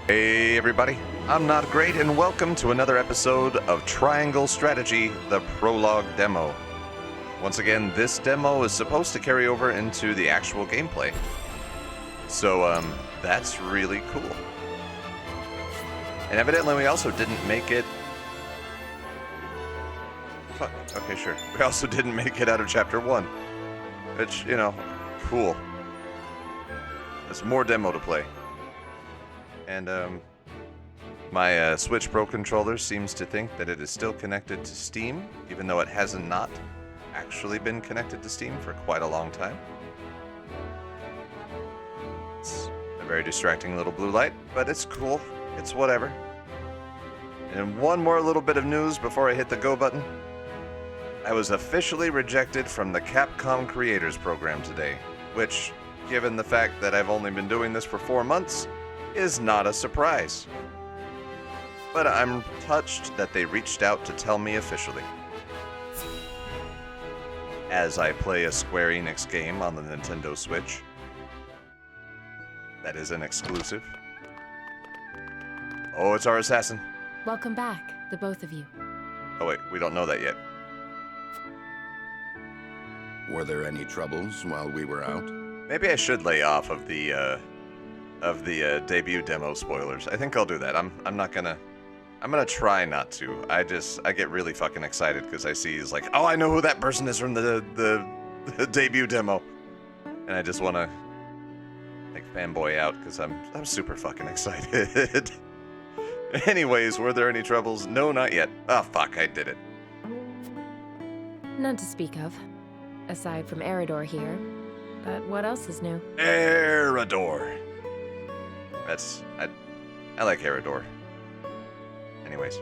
Hey everybody, I'm Not Great and welcome to another episode of Triangle Strategy, the prologue demo. Once again, this demo is supposed to carry over into the actual gameplay. So, that's really cool. And evidently we also didn't make it... Fuck, okay, sure. We also didn't make it out of Chapter 1. Which, you know, cool. There's more demo to play. And, my Switch Pro controller seems to think that it is still connected to Steam, even though it has not actually been connected to Steam for quite a long time. It's a very distracting little blue light, but it's cool. It's whatever. And one more little bit of news before I hit the go button. I was officially rejected from the Capcom Creators Program today, which, given the fact that I've only been doing this for 4 months, is not a surprise. But I'm touched that they reached out to tell me officially. As I play a Square Enix game on the Nintendo Switch. That is an exclusive. Oh, it's our assassin. Welcome back, the both of you. Oh wait, we don't know that yet. Were there any troubles while we were out? Maybe I should lay off of the debut demo spoilers. I think I'll do that. I'm gonna try not to. I get really fucking excited because I see he's like, oh, I know who that person is from the debut demo, and I just want to like fanboy out because I'm super fucking excited. Anyways, were there any troubles? No, not yet. Oh fuck, I did it. None to speak of, aside from Eridor here. But what else is new? Eridor. I like Eridor. Anyways.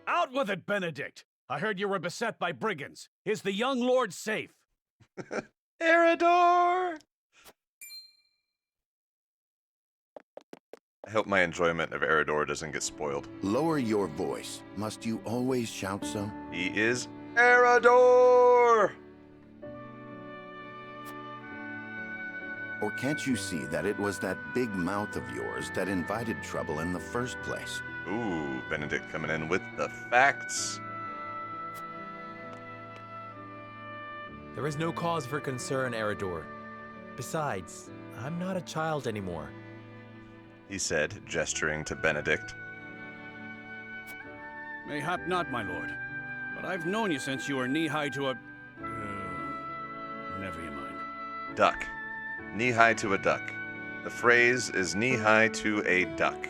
Out with it, Benedict! I heard you were beset by brigands. Is the young lord safe? Eridor! I hope my enjoyment of Eridor doesn't get spoiled. Lower your voice. Must you always shout so? He is Eridor! Or can't you see that it was that big mouth of yours that invited trouble in the first place? Ooh, Benedict coming in with the facts. There is no cause for concern, Eridor. Besides, I'm not a child anymore. He said, gesturing to Benedict. Mayhap not, my lord. But I've known you since you were knee-high to a... never you mind. Duck. Knee-high to a duck. The phrase is knee-high to a duck.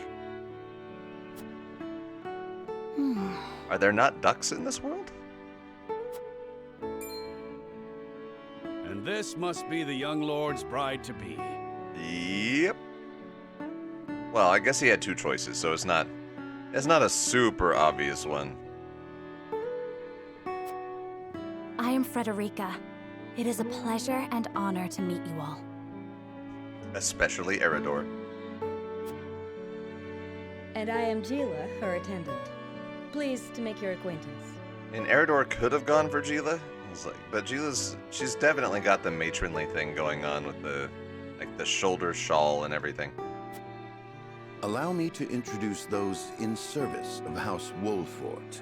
Are there not ducks in this world? And this must be the young lord's bride-to-be. Yep. Well, I guess he had two choices, so it's not a super obvious one. I am Frederica. It is a pleasure and honor to meet you all. Especially Eridor. And I am Gila, her attendant. Pleased to make your acquaintance. And Eridor could have gone for Gila. But she's definitely got the matronly thing going on with the shoulder shawl and everything. Allow me to introduce those in service of House Wolfort.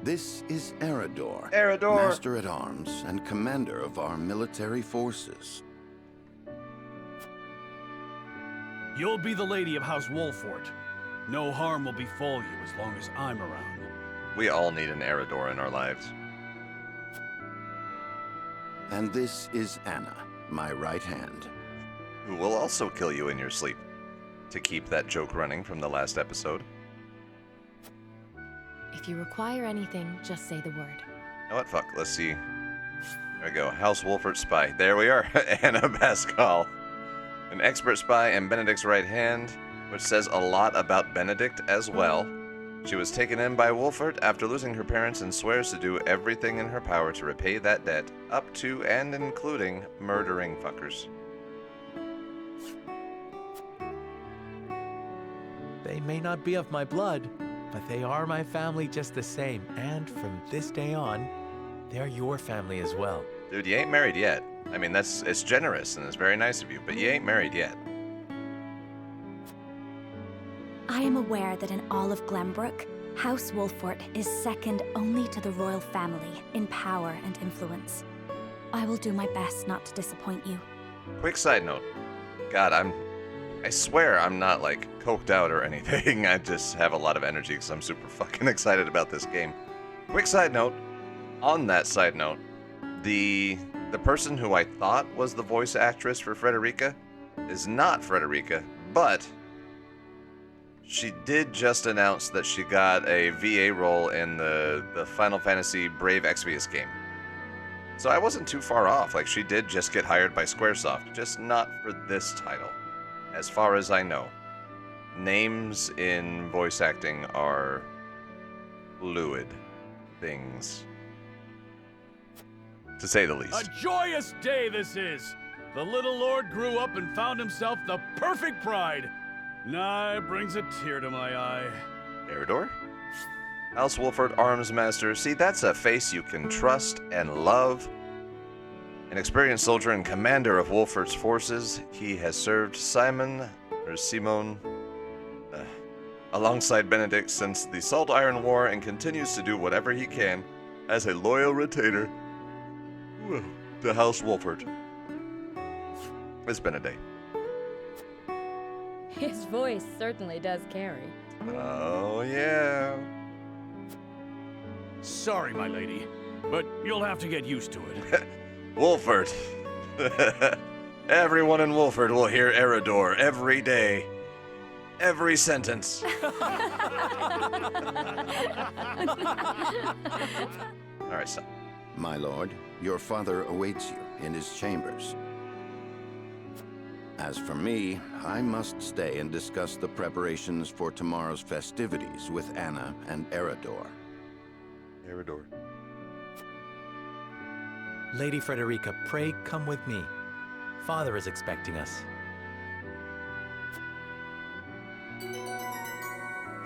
This is Eridor, Master-at-Arms and Commander of our military forces. You'll be the lady of House Wolfort. No harm will befall you as long as I'm around. We all need an Eridor in our lives. And this is Anna, my right hand. Who will also kill you in your sleep. To keep that joke running from the last episode. If you require anything, just say the word. You know what? Fuck. Let's see. There we go. House Wolfert spy. There we are. Anna Pascal. An expert spy and Benedict's right hand, which says a lot about Benedict as well. She was taken in by Wolfert after losing her parents and swears to do everything in her power to repay that debt, up to and including murdering fuckers. They may not be of my blood, but they are my family just the same, and from this day on, they're your family as well. Dude, you ain't married yet. I mean, it's generous and it's very nice of you, but you ain't married yet. I am aware that in all of Glenbrook, House Wolfort is second only to the royal family in power and influence. I will do my best not to disappoint you. Quick side note. God, I swear I'm not, like, coked out or anything. I just have a lot of energy because I'm super fucking excited about this game. Quick side note. On that side note, the person who I thought was the voice actress for Frederica is not Frederica, but she did just announce that she got a VA role in the Final Fantasy Brave Exvius game. So I wasn't too far off. Like, she did just get hired by Squaresoft, just not for this title, as far as I know. Names in voice acting are fluid things, to say the least. A joyous day this is! The little lord grew up and found himself the perfect bride. Nah, it brings a tear to my eye. Eridor? House Wolford, Arms Master. See, that's a face you can trust and love. An experienced soldier and commander of Wolford's forces, he has served Simon alongside Benedict since the Salt Iron War and continues to do whatever he can as a loyal retainer to House Wolford. It's been a day. His voice certainly does carry. Oh, yeah. Sorry, my lady, but you'll have to get used to it. Wolford. Everyone in Wolford will hear Eridor every day. Every sentence. Alright, son. My lord, your father awaits you in his chambers. As for me, I must stay and discuss the preparations for tomorrow's festivities with Anna and Eridor. Eridor. Lady Frederica, pray come with me. Father is expecting us.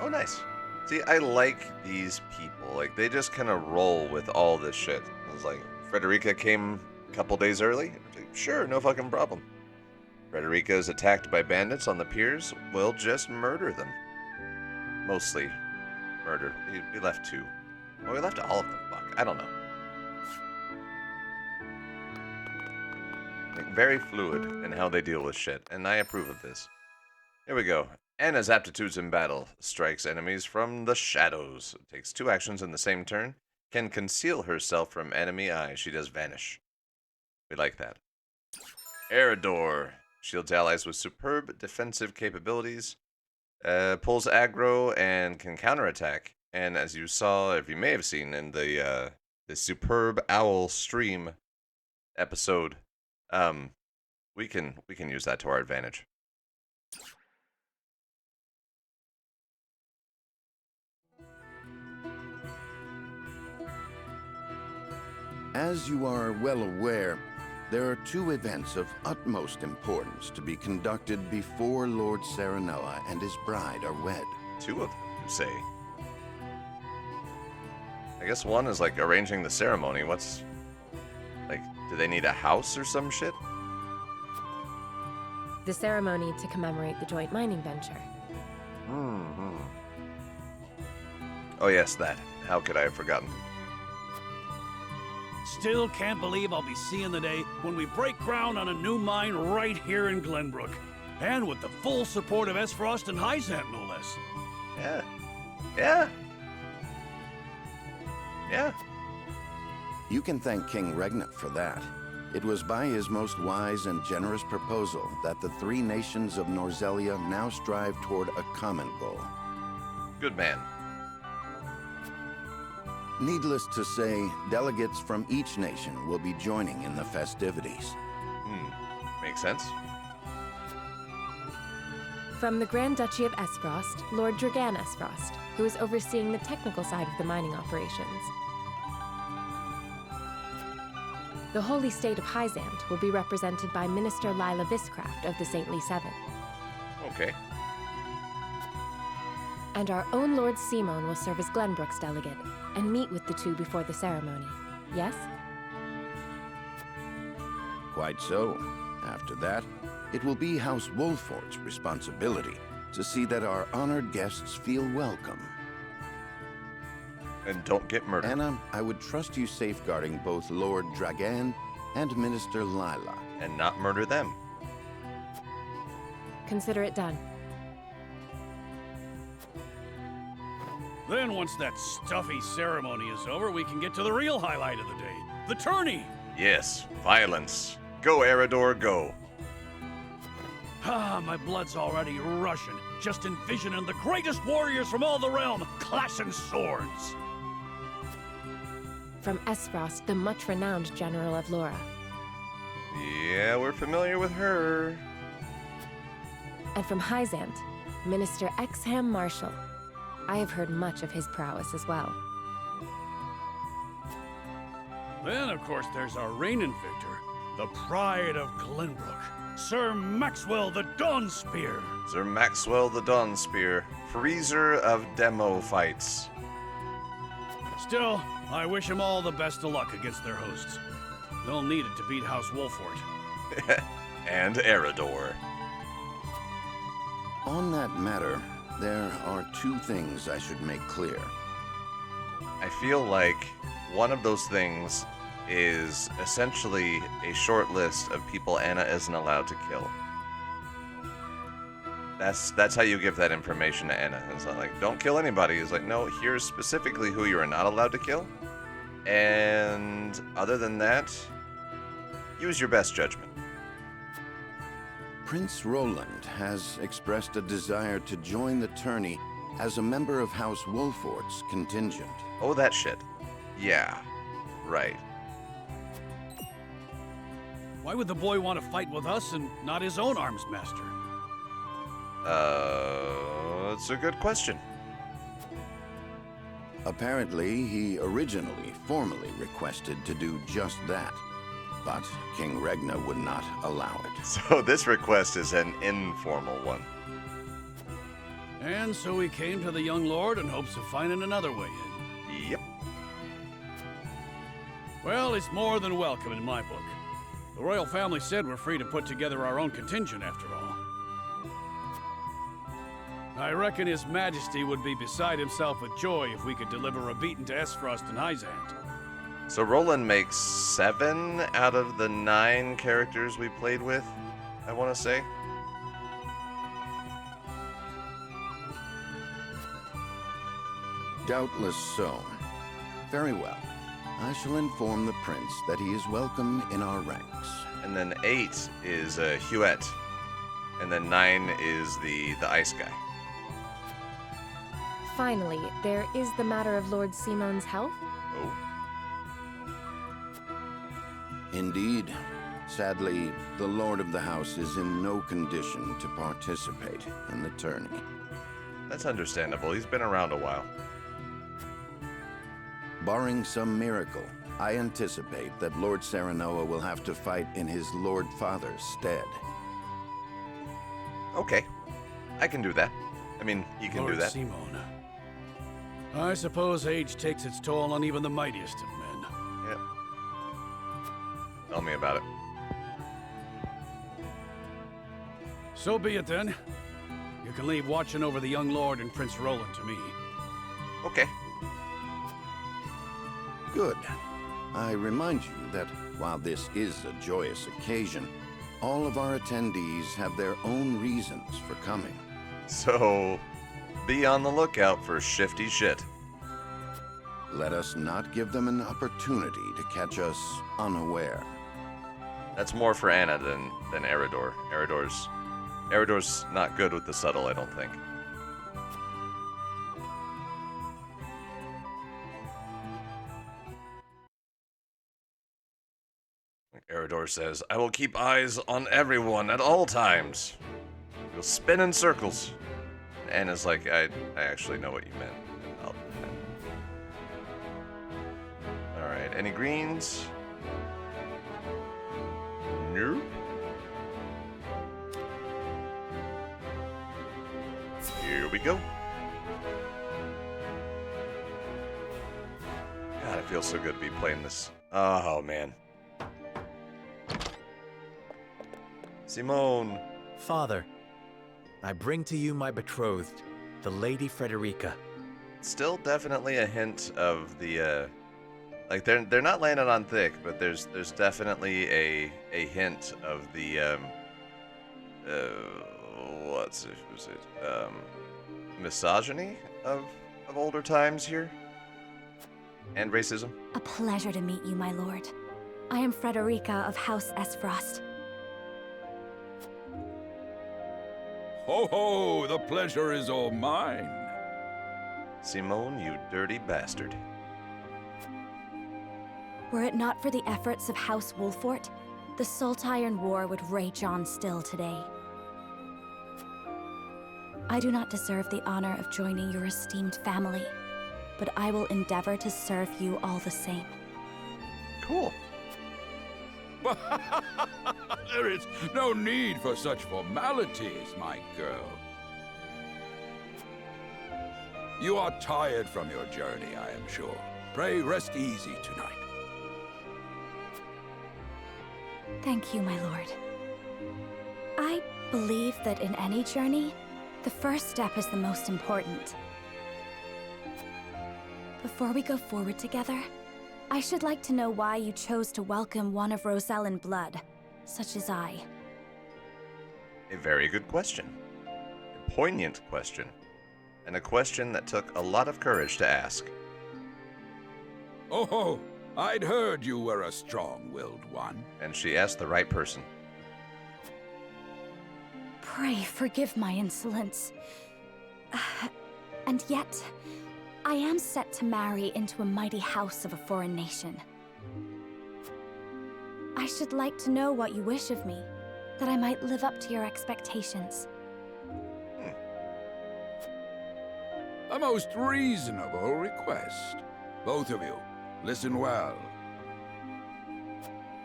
Oh, nice. See, I like these people. Like, they just kind of roll with all this shit. It's like, Frederica came a couple days early? Like, sure, no fucking problem. Frederica is attacked by bandits on the piers. We'll just murder them. Mostly murder. We left two. Well, we left all of them. Fuck. I don't know. Like, very fluid in how they deal with shit, and I approve of this. Here we go. Anna's aptitudes in battle. Strikes enemies from the shadows. Takes 2 actions in the same turn. Can conceal herself from enemy eyes. She does vanish. We like that. Eridor. Shields allies with superb defensive capabilities. Pulls aggro and can counterattack. And as you saw, if you may have seen in the superb owl stream episode, we can use that to our advantage. As you are well aware, there are 2 events of utmost importance to be conducted before Lord Serenella and his bride are wed. 2 of them, you say? I guess one is like arranging the ceremony. What's... like, do they need a house or some shit? The ceremony to commemorate the joint mining venture. Mm-hmm. Oh yes, that. How could I have forgotten? Still can't believe I'll be seeing the day when we break ground on a new mine right here in Glenbrook. And with the full support of Esfrost and Hyzant, no less. Yeah. Yeah. Yeah. You can thank King Regnant for that. It was by his most wise and generous proposal that the 3 nations of Norzelia now strive toward a common goal. Good man. Needless to say, delegates from each nation will be joining in the festivities. Makes sense. From the Grand Duchy of Esfrost, Lord Dragan Esfrost, who is overseeing the technical side of the mining operations. The Holy State of Hyzant will be represented by Minister Lila Viscraft of the Saintly Seven. Okay. And our own Lord Simon will serve as Glenbrook's delegate and meet with the 2 before the ceremony. Yes? Quite so. After that, it will be House Wolfort's responsibility to see that our honored guests feel welcome. And don't get murdered. Anna, I would trust you safeguarding both Lord Dragan and Minister Lila. And not murder them. Consider it done. Then once that stuffy ceremony is over, we can get to the real highlight of the day. The tourney! Yes, violence. Go, Eridor, go. Ah, my blood's already rushing. Just envisioning the greatest warriors from all the realm clashing swords. From Esfrost, the much-renowned General of Laura. Yeah, we're familiar with her. And from Hyzant, Minister Exham Marshal. I have heard much of his prowess as well. Then, of course, there's our reigning victor, the pride of Glenbrook, Sir Maxwell the Dawnspear. Sir Maxwell the Dawnspear, freezer of demo fights. Still, I wish him all the best of luck against their hosts. They'll need it to beat House Wolfort. And Eridor. On that matter, there are two things I should make clear. I feel like one of those things is essentially a short list of people Anna isn't allowed to kill. That's how you give that information to Anna. It's not like, don't kill anybody. It's like, no, here's specifically who you are not allowed to kill. And other than that, use your best judgment. Prince Roland has expressed a desire to join the tourney as a member of House Wolfort's contingent. Oh, that shit. Yeah, right. Why would the boy want to fight with us and not his own arms master? It's a good question. Apparently, he originally formally requested to do just that, but King Regna would not allow it. So this request is an informal one. And so he came to the young lord in hopes of finding another way in. Yep. Well, it's more than welcome in my book. The royal family said we're free to put together our own contingent after all. I reckon His Majesty would be beside himself with joy if we could deliver a beating to Esfrost and Hyzant. So Roland makes 7 out of the 9 characters we played with, I want to say. Doubtless so. Very well. I shall inform the prince that he is welcome in our ranks. And then 8 is Huette. And then 9 is the ice guy. Finally, there is the matter of Lord Simon's health. Oh. Indeed. Sadly, the lord of the house is in no condition to participate in the tourney. That's understandable. He's been around a while. Barring some miracle, I anticipate that Lord Serenoa will have to fight in his Lord Father's stead. Okay. I can do that. I mean, you can Lord do that. Simon. I suppose age takes its toll on even the mightiest of men. Yep. Tell me about it. So be it then. You can leave watching over the young lord and Prince Roland to me. Okay. Good. I remind you that while this is a joyous occasion, all of our attendees have their own reasons for coming. So, be on the lookout for shifty shit. Let us not give them an opportunity to catch us unaware. That's more for Anna than Eridor. Eridor's not good with the subtle, I don't think. Eridor says, I will keep eyes on everyone at all times. You'll spin in circles. Anna's like, I actually know what you meant. Alright, any greens? Nope. Here we go. God, it feels so good to be playing this. Oh, man. Simone. Father, I bring to you my betrothed, the Lady Frederica. Still definitely a hint of the, like they're not laying it on thick, but there's definitely a hint of the, was it, misogyny of older times here? And racism? A pleasure to meet you, my lord. I am Frederica of House Esfrost. Ho ho! The pleasure is all mine. Simone, you dirty bastard. Were it not for the efforts of House Wolfort, the Saltiron War would rage on still today. I do not deserve the honor of joining your esteemed family, but I will endeavor to serve you all the same. Cool. There is no need for such formalities, my girl. You are tired from your journey, I am sure. Pray rest easy tonight. Thank you, my lord. I believe that in any journey, the first step is the most important. Before we go forward together, I should like to know why you chose to welcome one of Rosellan blood, such as I. A very good question. A poignant question. And a question that took a lot of courage to ask. Oh, I'd heard you were a strong-willed one. And she asked the right person. Pray forgive my insolence. And yet, I am set to marry into a mighty house of a foreign nation. I should like to know what you wish of me, that I might live up to your expectations. A most reasonable request. Both of you, listen well.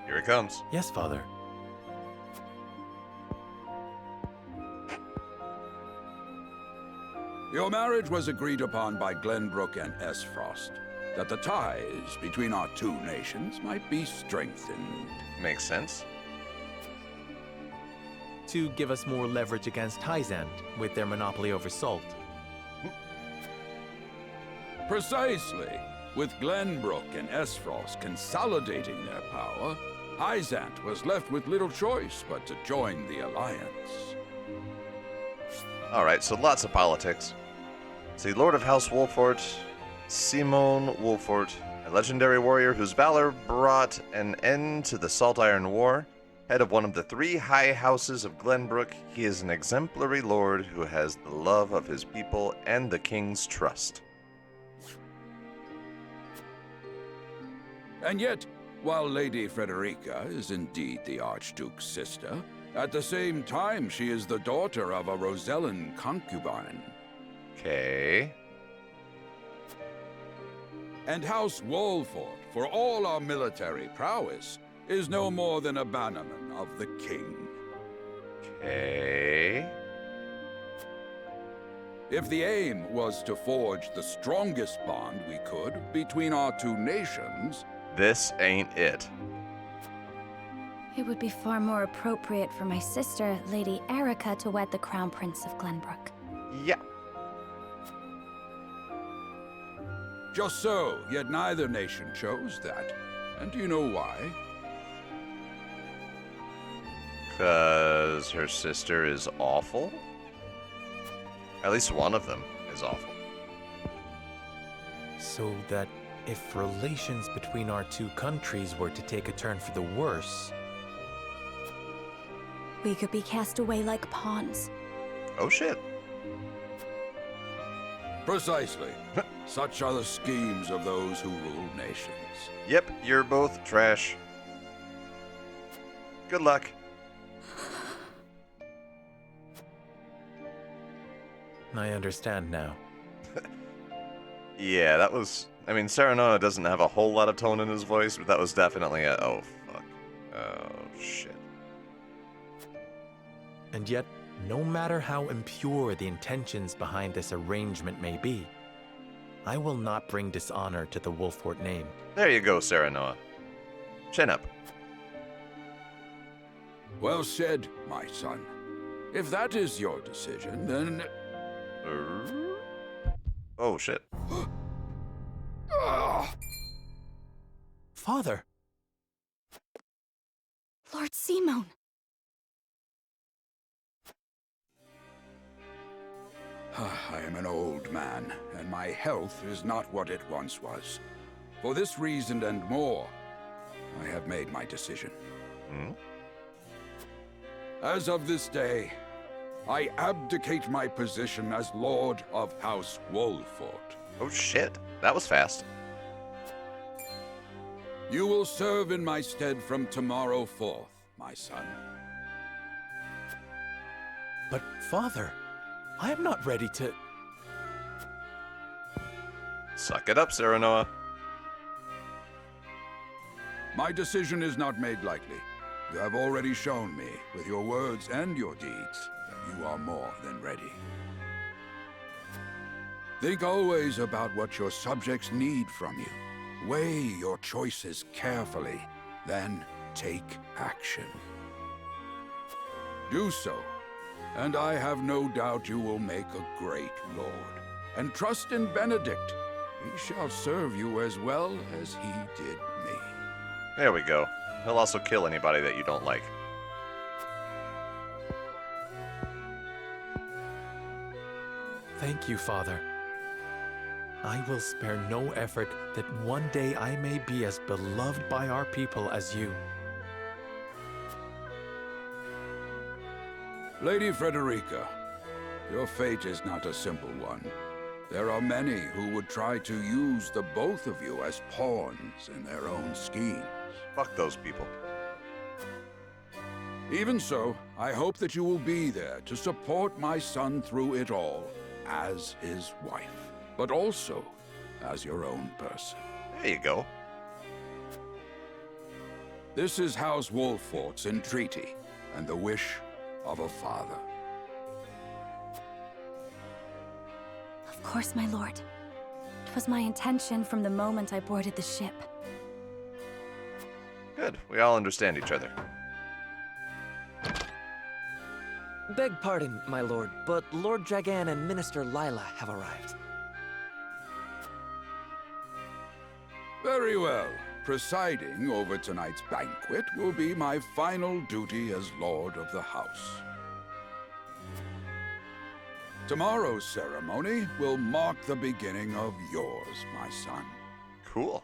Here it comes. Yes, Father. Your marriage was agreed upon by Glenbrook and Esfrost, that the ties between our two nations might be strengthened. Makes sense. To give us more leverage against Hyzant with their monopoly over salt. Precisely. With Glenbrook and Esfrost consolidating their power, Hyzant was left with little choice but to join the alliance. Alright, so lots of politics. See, Lord of House Wolfort, Simone Wolfort, a legendary warrior whose valor brought an end to the Salt Iron War. Head of one of the 3 high houses of Glenbrook, he is an exemplary lord who has the love of his people and the king's trust. And yet, while Lady Frederica is indeed the Archduke's sister, at the same time she is the daughter of a Rosellan concubine. Okay. And House Wolfort, for all our military prowess, is no more than a bannerman of the king. Okay. If the aim was to forge the strongest bond we could between our two nations, This ain't it. It would be far more appropriate for my sister, Lady Erica, to wed the Crown Prince of Glenbrook. Yeah. just so, yet neither nation chose that. And do you know why? 'Cause her sister is awful? At least one of them is awful. So that if relations between our two countries were to take a turn for the worse... We could be cast away like pawns. Oh shit. Precisely. Such are the schemes of those who rule nations. Yep, you're both trash. Good luck. I understand now. Yeah, that was... I mean, Serenona doesn't have a whole lot of tone in his voice, but that was definitely a... Oh, fuck. Oh, shit. And yet, no matter how impure the intentions behind this arrangement may be, I will not bring dishonor to the Wolfort name. There you go, Serenona. Chin up. Well said, my son. If that is your decision, then... Oh, shit. Father! Lord Simone! I am an old man, and my health is not what it once was. For this reason and more, I have made my decision. As of this day, I abdicate my position as Lord of House Wolfort. Oh, shit. That was fast. You will serve in my stead from tomorrow forth, my son. But, Father, I am not ready to... Suck it up, Serenoa. My decision is not made lightly. You have already shown me, with your words and your deeds, that you are more than ready. Think always about what your subjects need from you. Weigh your choices carefully, then take action. Do so, and I have no doubt you will make a great lord. And trust in Benedict. He shall serve you as well as he did me. There we go. He'll also kill anybody that you don't like. Thank you, Father. I will spare no effort that one day I may be as beloved by our people as you. Lady Frederica, your fate is not a simple one. There are many who would try to use the both of you as pawns in their own schemes. Fuck those people. Even so, I hope that you will be there to support my son through it all, as his wife, but also as your own person. There you go. This is House Wolfort's entreaty, and the wish of a father. Of course, my lord. It was my intention from the moment I boarded the ship. Good. We all understand each other. Beg pardon, my lord, but Lord Dragan and Minister Lila have arrived. Very well. Presiding over tonight's banquet will be my final duty as Lord of the House. Tomorrow's ceremony will mark the beginning of yours, my son. Cool.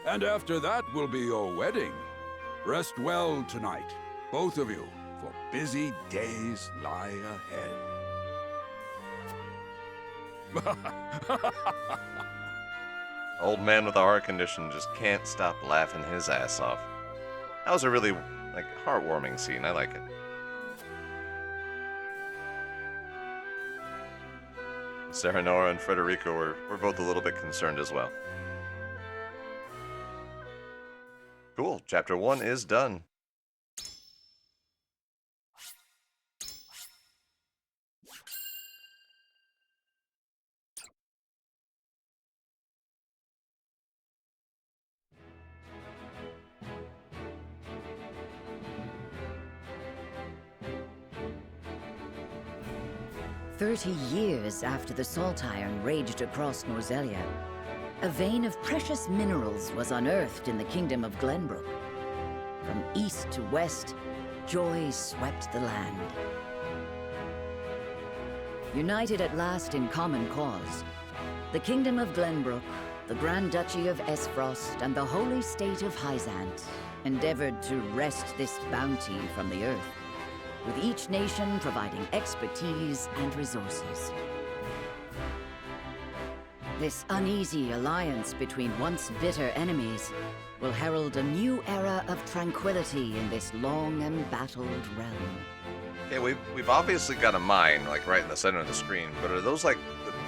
And after that will be your wedding. Rest well tonight, both of you, for busy days lie ahead. Old man with a heart condition just can't stop laughing his ass off. That was a really, heartwarming scene. I like it. Serenora and Frederica were both a little bit concerned as well. Cool. Chapter 1 is done. "30 years after the Salt Iron raged across Norzelia, a vein of precious minerals was unearthed in the kingdom of Glenbrook. From east to west, joy swept the land. United at last in common cause, the kingdom of Glenbrook, the Grand Duchy of Esfrost, and the holy state of Hyzant endeavored to wrest this bounty from the earth, with each nation providing expertise and resources. This uneasy alliance between once bitter enemies will herald a new era of tranquility in this long embattled realm." Okay, we've obviously got a mine, right in the center of the screen, but are those, the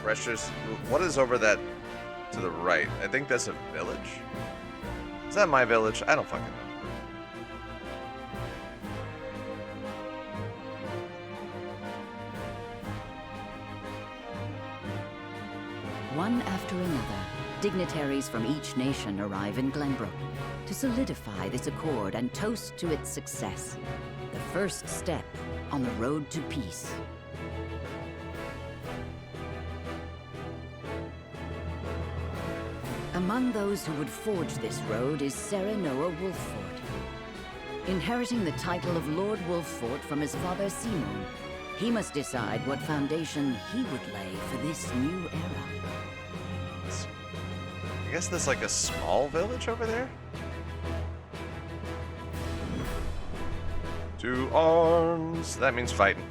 precious... What is over that to the right? I think that's a village? Is that my village? I don't fucking know. One after another, dignitaries from each nation arrive in Glenbrook to solidify this accord and toast to its success. The first step on the road to peace. Among those who would forge this road is Serenoa Wolffort. Inheriting the title of Lord Wolffort from his father Simon, he must decide what foundation he would lay for this new era. I guess there's like a small village over there? To arms! That means fighting.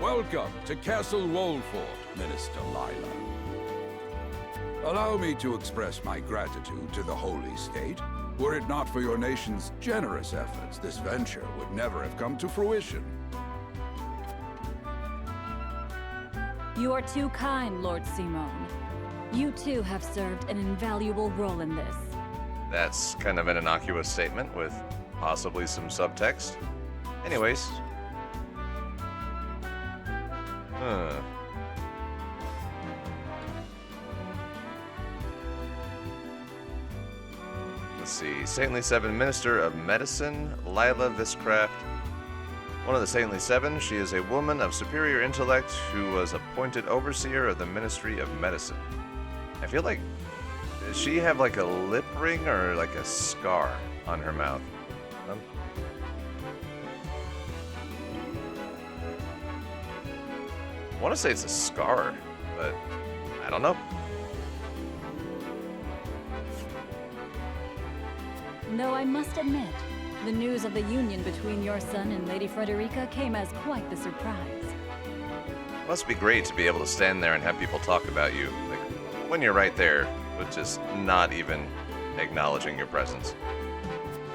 Welcome to Castle Wolffort, Minister Lila. Allow me to express my gratitude to the Holy State. Were it not for your nation's generous efforts, this venture would never have come to fruition. You are too kind, Lord Simon. You too have served an invaluable role in this. That's kind of an innocuous statement with possibly some subtext. Anyways. Let's see. Saintly Seven, Minister of Medicine, Lila Viscraft. One of the Saintly Seven, she is a woman of superior intellect who was appointed overseer of the Ministry of Medicine. I feel like, does she have like a lip ring or like a scar on her mouth? I want to say it's a scar, but I don't know. Though I must admit, the news of the union between your son and Lady Frederica came as quite the surprise. Must be great to be able to stand there and have people talk about you, like when you're right there, with just not even acknowledging your presence.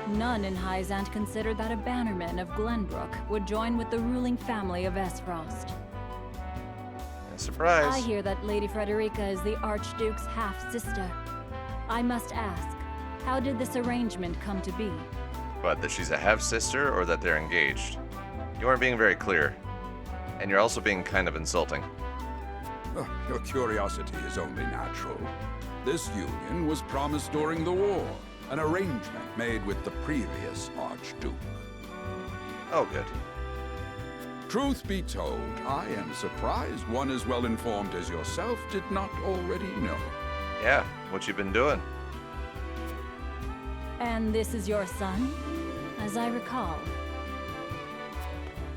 None in Hyzant considered that a bannerman of Glenbrook would join with the ruling family of Esfrost. Surprise! I hear that Lady Frederica is the Archduke's half-sister. I must ask, how did this arrangement come to be? What, that she's a half-sister or that they're engaged? You aren't being very clear. And you're also being kind of insulting. Oh, your curiosity is only natural. This union was promised during the war, an arrangement made with the previous Archduke. Oh, good. Truth be told, I am surprised one as well informed as yourself did not already know. Yeah, what you been doing? And this is your son, as I recall.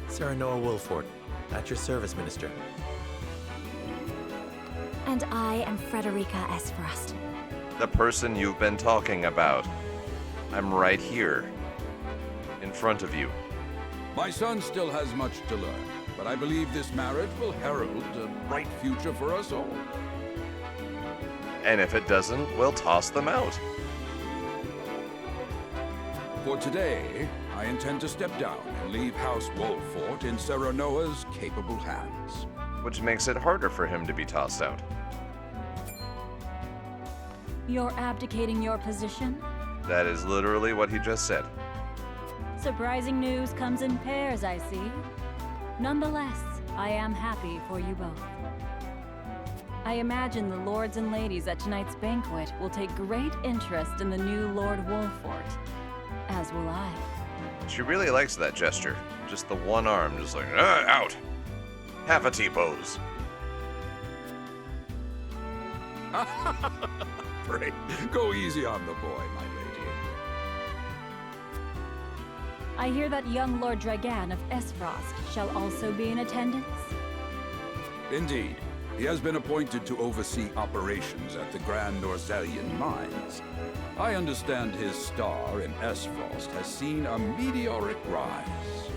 Serenoa Wolffort, at your service, Minister. And I am Frederica Esfrost. The person you've been talking about. I'm right here, in front of you. My son still has much to learn, but I believe this marriage will herald a bright future for us all. And if it doesn't, we'll toss them out. For today, I intend to step down and leave House Wolffort in Serenoa's capable hands. Which makes it harder for him to be tossed out. You're abdicating your position? That is literally what he just said. Surprising news comes in pairs, I see. Nonetheless, I am happy for you both. I imagine the lords and ladies at tonight's banquet will take great interest in the new Lord Wolffort, as will I. She really likes that gesture. Just the one arm, just like, out! Half a T-pose. Pray, go easy on the boy, my lady. I hear that young Lord Dragan of Esfrost shall also be in attendance. Indeed. He has been appointed to oversee operations at the Grand Norzelian mines. I understand his star in Esfrost has seen a meteoric rise.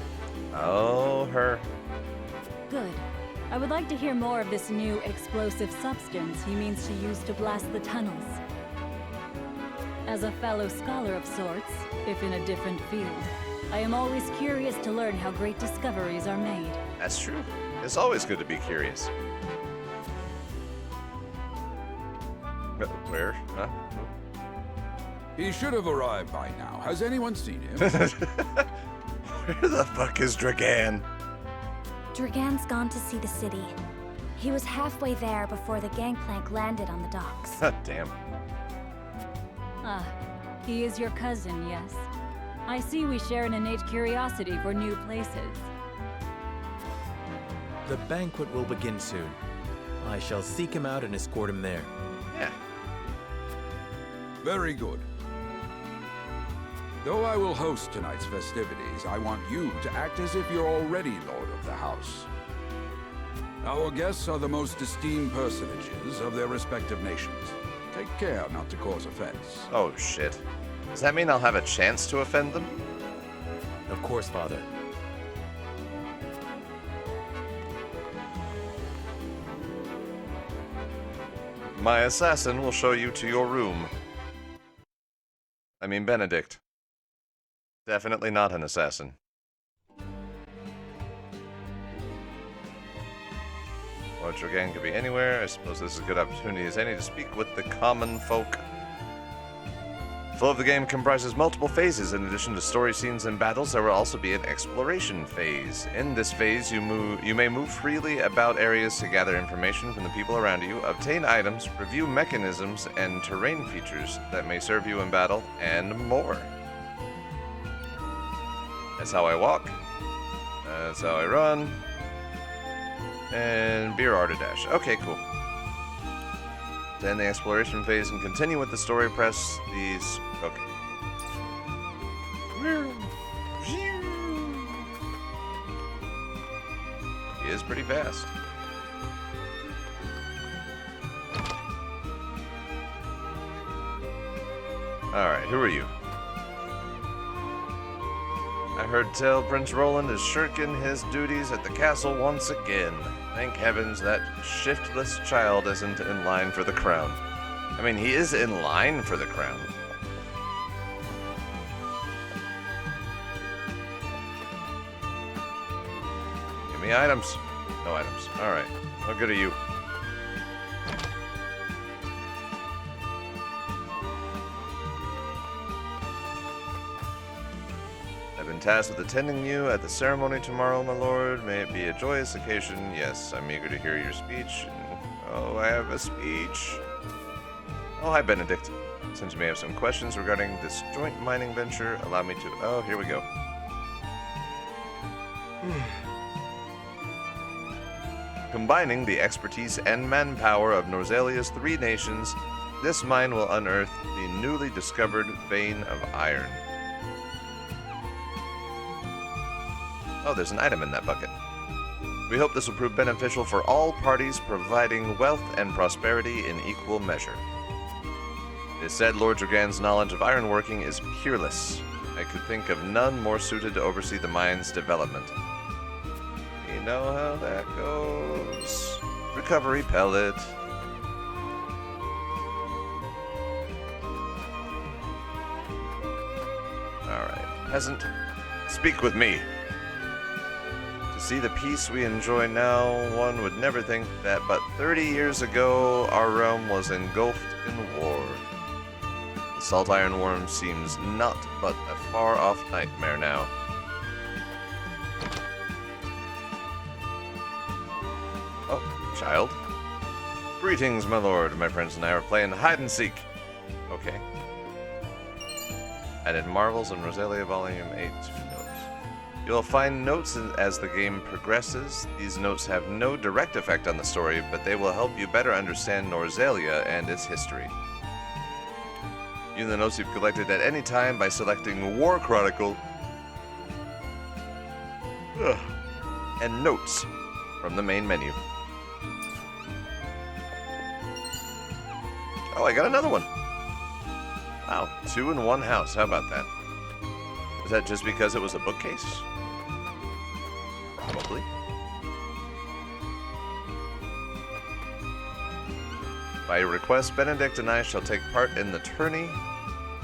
Oh, her. Good. I would like to hear more of this new explosive substance he means to use to blast the tunnels. As a fellow scholar of sorts, if in a different field, I am always curious to learn how great discoveries are made. That's true. It's always good to be curious. Where? Huh? He should have arrived by now. Has anyone seen him? Where the fuck is Dragan? Dragan's gone to see the city. He was halfway there before the gangplank landed on the docks. Damn. Ah, he is your cousin, yes? I see we share an innate curiosity for new places. The banquet will begin soon. I shall seek him out and escort him there. Yeah. Very good. Though I will host tonight's festivities, I want you to act as if you're already Lord of the House. Our guests are the most esteemed personages of their respective nations. Take care not to cause offense. Oh, shit. Does that mean I'll have a chance to offend them? Of course, Father. My assassin will show you to your room. I mean, Benedict. Definitely not an assassin. Lord Dragan could be anywhere. I suppose this is a good opportunity as any to speak with the common folk. The flow of the game comprises multiple phases. In addition to story scenes and battles, there will also be an exploration phase. In this phase, you may move freely about areas to gather information from the people around you, obtain items, review mechanisms and terrain features that may serve you in battle, and more. That's how I walk. That's how I run. And beer Artidash. Okay, cool. To end the exploration phase and continue with the story, press these. Okay. He is pretty fast. Alright, who are you? I heard tell Prince Roland is shirking his duties at the castle once again. Thank heavens that shiftless child isn't in line for the crown. I mean, he is in line for the crown. Give me items. No items. Alright. What good are you? I've been tasked with attending you at the ceremony tomorrow, my lord. May it be a joyous occasion. Yes, I'm eager to hear your speech. Oh, I have a speech. Oh, hi, Benedict. Since you may have some questions regarding this joint mining venture, allow me to... Oh, here we go. Combining the expertise and manpower of Norzelia's 3 nations, this mine will unearth the newly discovered vein of iron. Oh, there's an item in that bucket. We hope this will prove beneficial for all parties, providing wealth and prosperity in equal measure. It is said Lord Dragan's knowledge of ironworking is peerless. I could think of none more suited to oversee the mine's development. You know how that goes. Recovery pellet. Alright, peasant, speak with me. To see the peace we enjoy now, one would never think that but 30 years ago our realm was engulfed in war. The salt iron worm seems not but a far-off nightmare now. Oh, child. Greetings, my lord. My friends and I are playing hide-and-seek. Okay. Added Marvels in Rosalia Volume 8 notes. You'll find notes as the game progresses. These notes have no direct effect on the story, but they will help you better understand Norzelia and its history. View the notes you've collected at any time by selecting War Chronicle and Notes from the main menu. Oh, I got another one. Wow, 2 in one house. How about that? Is that just because it was a bookcase? Probably. By request, Benedict and I shall take part in the tourney.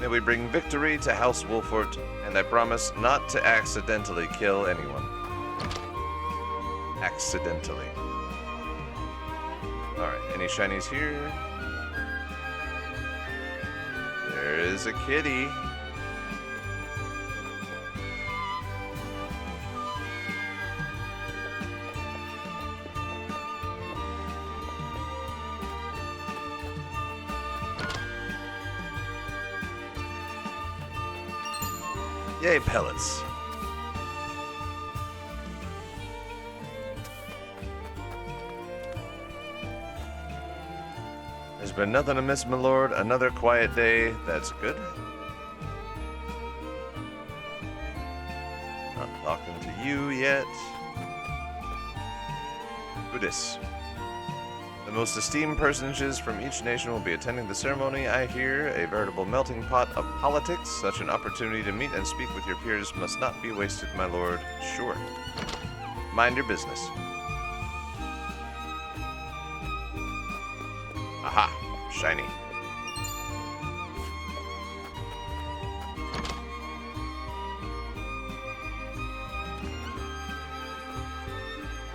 May we bring victory to House Wolfort, and I promise not to accidentally kill anyone. Accidentally. Alright, any shinies here? There is a kitty. Yay, pellets. There's been nothing amiss, my lord. Another quiet day. That's good. Not talking to you yet. Buddhist. The most esteemed personages from each nation will be attending the ceremony. I hear a veritable melting pot of politics. Such an opportunity to meet and speak with your peers must not be wasted, my lord. Sure. Mind your business. Aha! Shiny.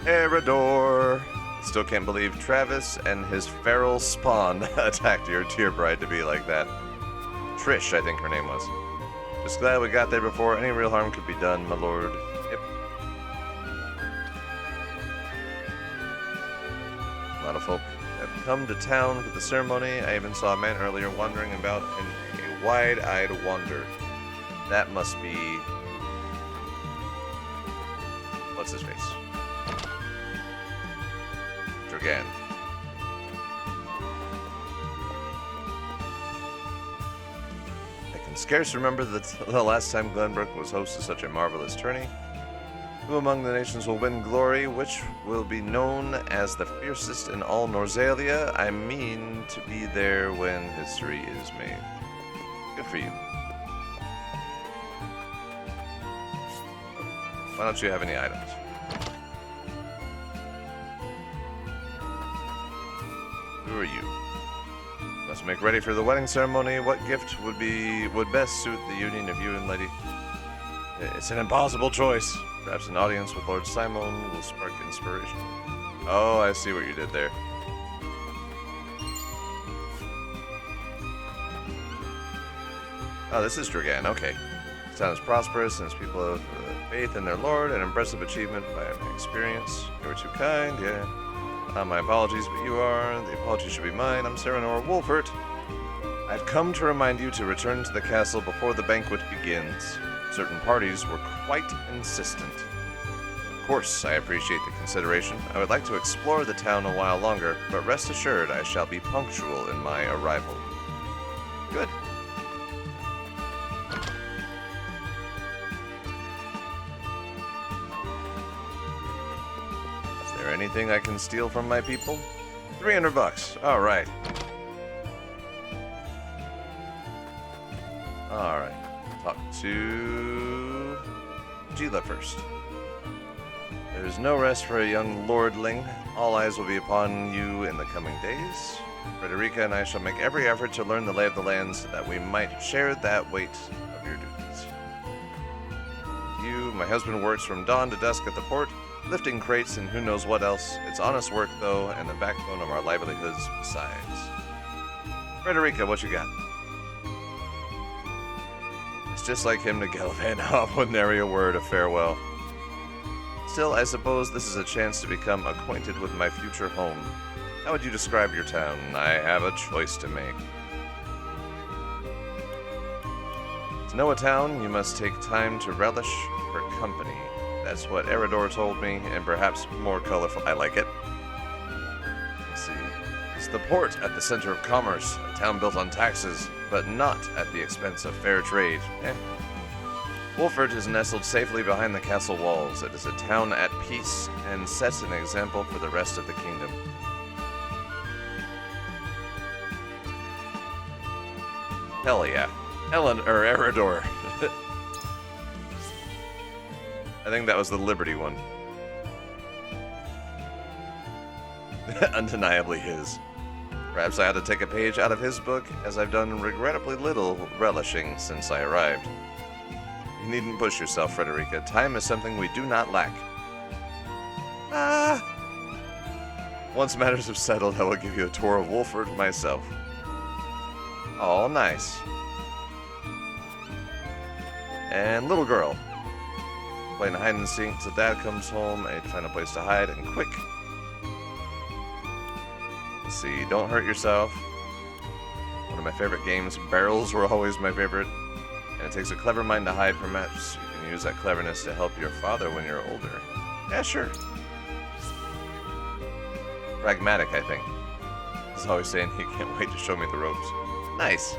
Eridor! Still can't believe Travis and his feral spawn attacked your dear bride to be like that. Trish, I think her name was. Just glad we got there before any real harm could be done, my lord. Yep. A lot of folk have come to town for the ceremony. I even saw a man earlier wandering about in a wide-eyed wonder. That must be... what's his face? Dragan. I can scarce remember the last time Glenbrook was host to such a marvelous tourney. Who among the nations will win glory, which will be known as the fiercest in all Norzalia? I mean to be there when history is made. Good for you. Why don't you have any items? Who are you? Must make ready for the wedding ceremony. What gift would best suit the union of you and Lady? It's an impossible choice. Perhaps an audience with Lord Simon will spark inspiration. Oh, I see what you did there. Oh, this is Dragan. Okay. This town is prosperous and its people have faith in their lord, an impressive achievement by my experience. You were too kind, yeah. My apologies, but you are. The apology should be mine. I'm Serenor Wolfert. I've come to remind you to return to the castle before the banquet begins. Certain parties were quite insistent. Of course, I appreciate the consideration. I would like to explore the town a while longer, but rest assured I shall be punctual in my arrival. Good. Anything I can steal from my people? 300 bucks. All right. All right. Talk to Gila first. There is no rest for a young lordling. All eyes will be upon you in the coming days. Frederica and I shall make every effort to learn the lay of the land so that we might share that weight of your duties. You, my husband, works from dawn to dusk at the port, lifting crates and who knows what else. It's honest work, though, and the backbone of our livelihoods besides. Frederica, what you got? It's just like him to gallivant off with nary a word of farewell. Still, I suppose this is a chance to become acquainted with my future home. How would you describe your town? I have a choice to make. To know a town, you must take time to relish for company. That's what Eridor told me, and perhaps more colorful. I like it. Let's see. It's the port at the center of commerce, a town built on taxes, but not at the expense of fair trade. Wolfert is nestled safely behind the castle walls. It is a town at peace, and sets an example for the rest of the kingdom. Hell yeah. Eridor. I think that was the Liberty one. Undeniably his. Perhaps I ought to take a page out of his book, as I've done regrettably little relishing since I arrived. You needn't push yourself, Frederica. Time is something we do not lack. Once matters have settled, I will give you a tour of Wolfert myself. Oh, nice. And little girl. Playing hide and seek until dad comes home and find a place to hide and quick. Let's see, don't hurt yourself. One of my favorite games. Barrels were always my favorite. And it takes a clever mind to hide from maps. You can use that cleverness to help your father when you're older. Yeah, sure. Pragmatic, I think. He's always saying he can't wait to show me the ropes. Nice.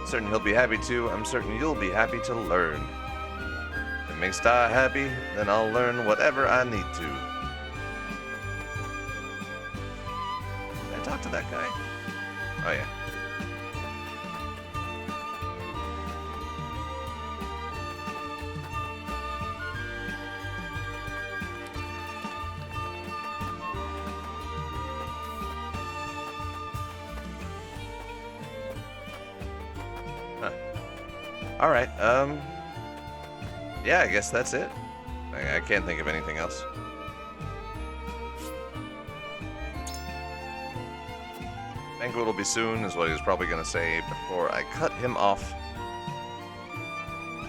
Certain he'll be happy to. I'm certain you'll be happy to learn. If it makes Da happy, then I'll learn whatever I need to. Did I talk to that guy? Oh, yeah. Alright, yeah, I guess that's it. I can't think of anything else. Banquet will be soon, is what he was probably going to say before I cut him off.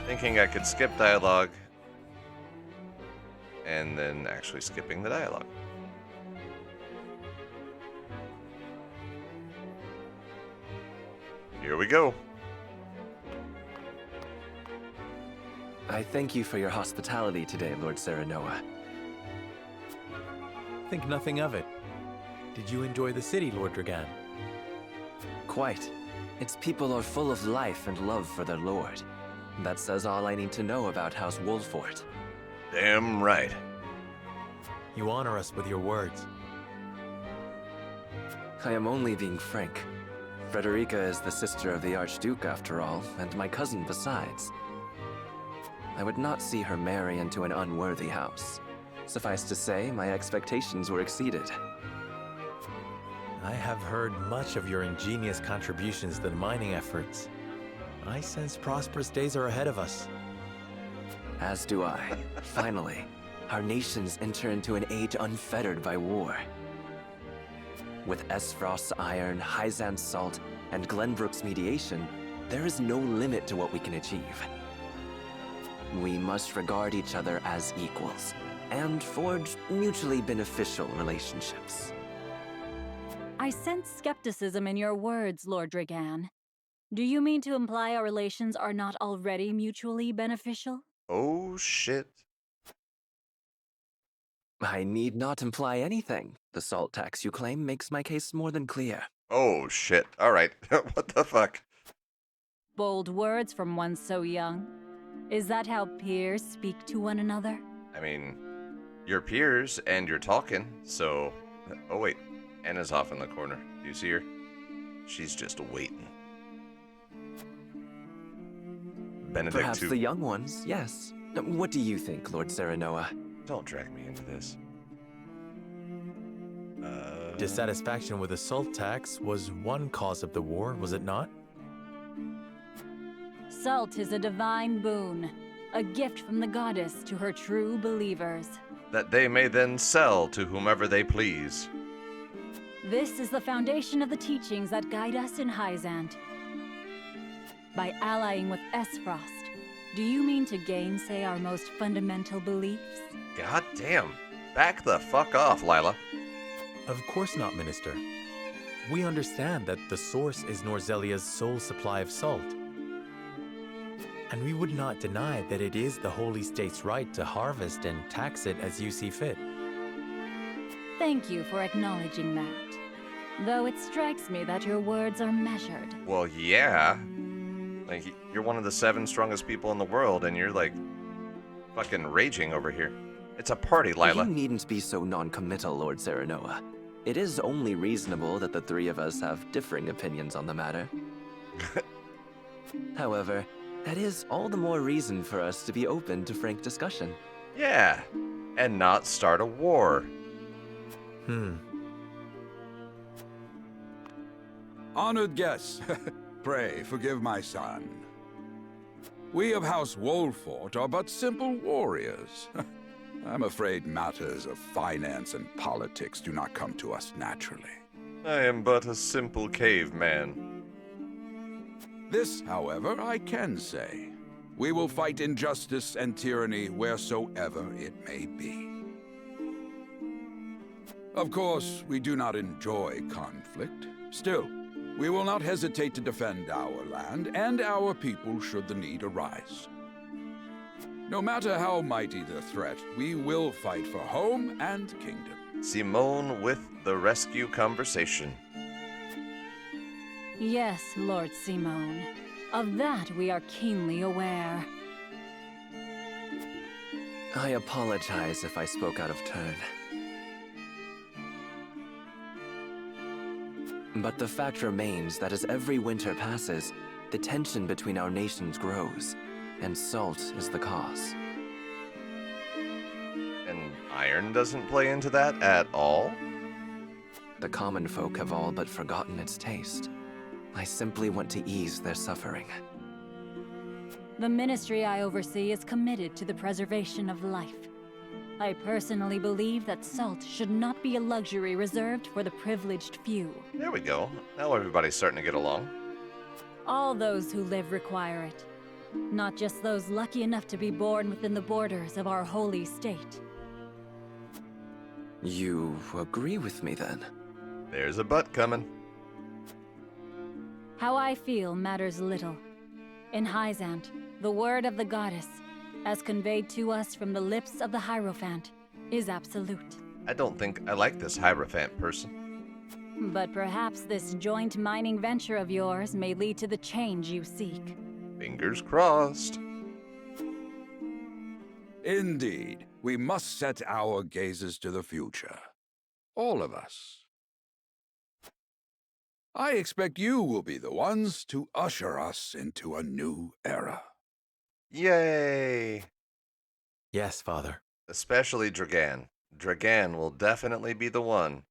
Thinking I could skip dialogue. And then actually skipping the dialogue. Here we go. I thank you for your hospitality today, Lord Serenoa. Think nothing of it. Did you enjoy the city, Lord Dragan? Quite. Its people are full of life and love for their lord. That says all I need to know about House Wolfort. Damn right. You honor us with your words. I am only being frank. Frederica is the sister of the Archduke, after all, and my cousin besides. I would not see her marry into an unworthy house. Suffice to say, my expectations were exceeded. I have heard much of your ingenious contributions to the mining efforts. I sense prosperous days are ahead of us. As do I. Finally, our nations enter into an age unfettered by war. With Esfrost's iron, Hyzant's salt, and Glenbrook's mediation, there is no limit to what we can achieve. We must regard each other as equals, and forge mutually beneficial relationships. I sense skepticism in your words, Lord Dragan. Do you mean to imply our relations are not already mutually beneficial? Oh, shit. I need not imply anything. The salt tax you claim makes my case more than clear. Oh, shit. Alright. What the fuck? Bold words from one so young. Is that how peers speak to one another? I mean, you're peers and you're talking, so... Oh, wait. Anna's off in the corner. Do you see her? She's just waiting. Benedict Perhaps too. the young ones, yes. What do you think, Lord Serenoa? Don't drag me into this. Dissatisfaction with the salt tax was one cause of the war, was it not? Salt is a divine boon, a gift from the goddess to her true believers. That they may then sell to whomever they please. This is the foundation of the teachings that guide us in Hyzant. By allying with Esfrost, do you mean to gainsay our most fundamental beliefs? God damn. Back the fuck off, Lila. Of course not, Minister. We understand that the source is Norzelia's sole supply of salt. And we would not deny that it is the Holy State's right to harvest and tax it as you see fit. Thank you for acknowledging that. Though it strikes me that your words are measured. Well, yeah. Like, you're one of the 7 strongest people in the world, and you're, like, fucking raging over here. It's a party, Lila. You needn't be so non-committal, Lord Serenoa. It is only reasonable that the 3 of us have differing opinions on the matter. However, that is all the more reason for us to be open to frank discussion. Yeah, and not start a war. Honored guests, pray forgive my son. We of House Wolfort are but simple warriors. I'm afraid matters of finance and politics do not come to us naturally. I am but a simple caveman. This, however, I can say. We will fight injustice and tyranny wheresoever it may be. Of course, we do not enjoy conflict. Still, we will not hesitate to defend our land and our people should the need arise. No matter how mighty the threat, we will fight for home and kingdom. Simone with the rescue conversation. Yes, Lord Simone. Of that we are keenly aware. I apologize if I spoke out of turn. But the fact remains that as every winter passes, the tension between our nations grows, and salt is the cause. And iron doesn't play into that at all? The common folk have all but forgotten its taste. I simply want to ease their suffering. The ministry I oversee is committed to the preservation of life. I personally believe that salt should not be a luxury reserved for the privileged few. There we go. Now everybody's starting to get along. All those who live require it. Not just those lucky enough to be born within the borders of our holy state. You agree with me then? There's a but coming. How I feel matters little. In Hyzant, the word of the goddess, as conveyed to us from the lips of the Hierophant, is absolute. I don't think I like this Hierophant person. But perhaps this joint mining venture of yours may lead to the change you seek. Fingers crossed. Indeed, we must set our gazes to the future. All of us. I expect you will be the ones to usher us into a new era. Yay! Yes, Father. Especially Dragan. Dragan will definitely be the one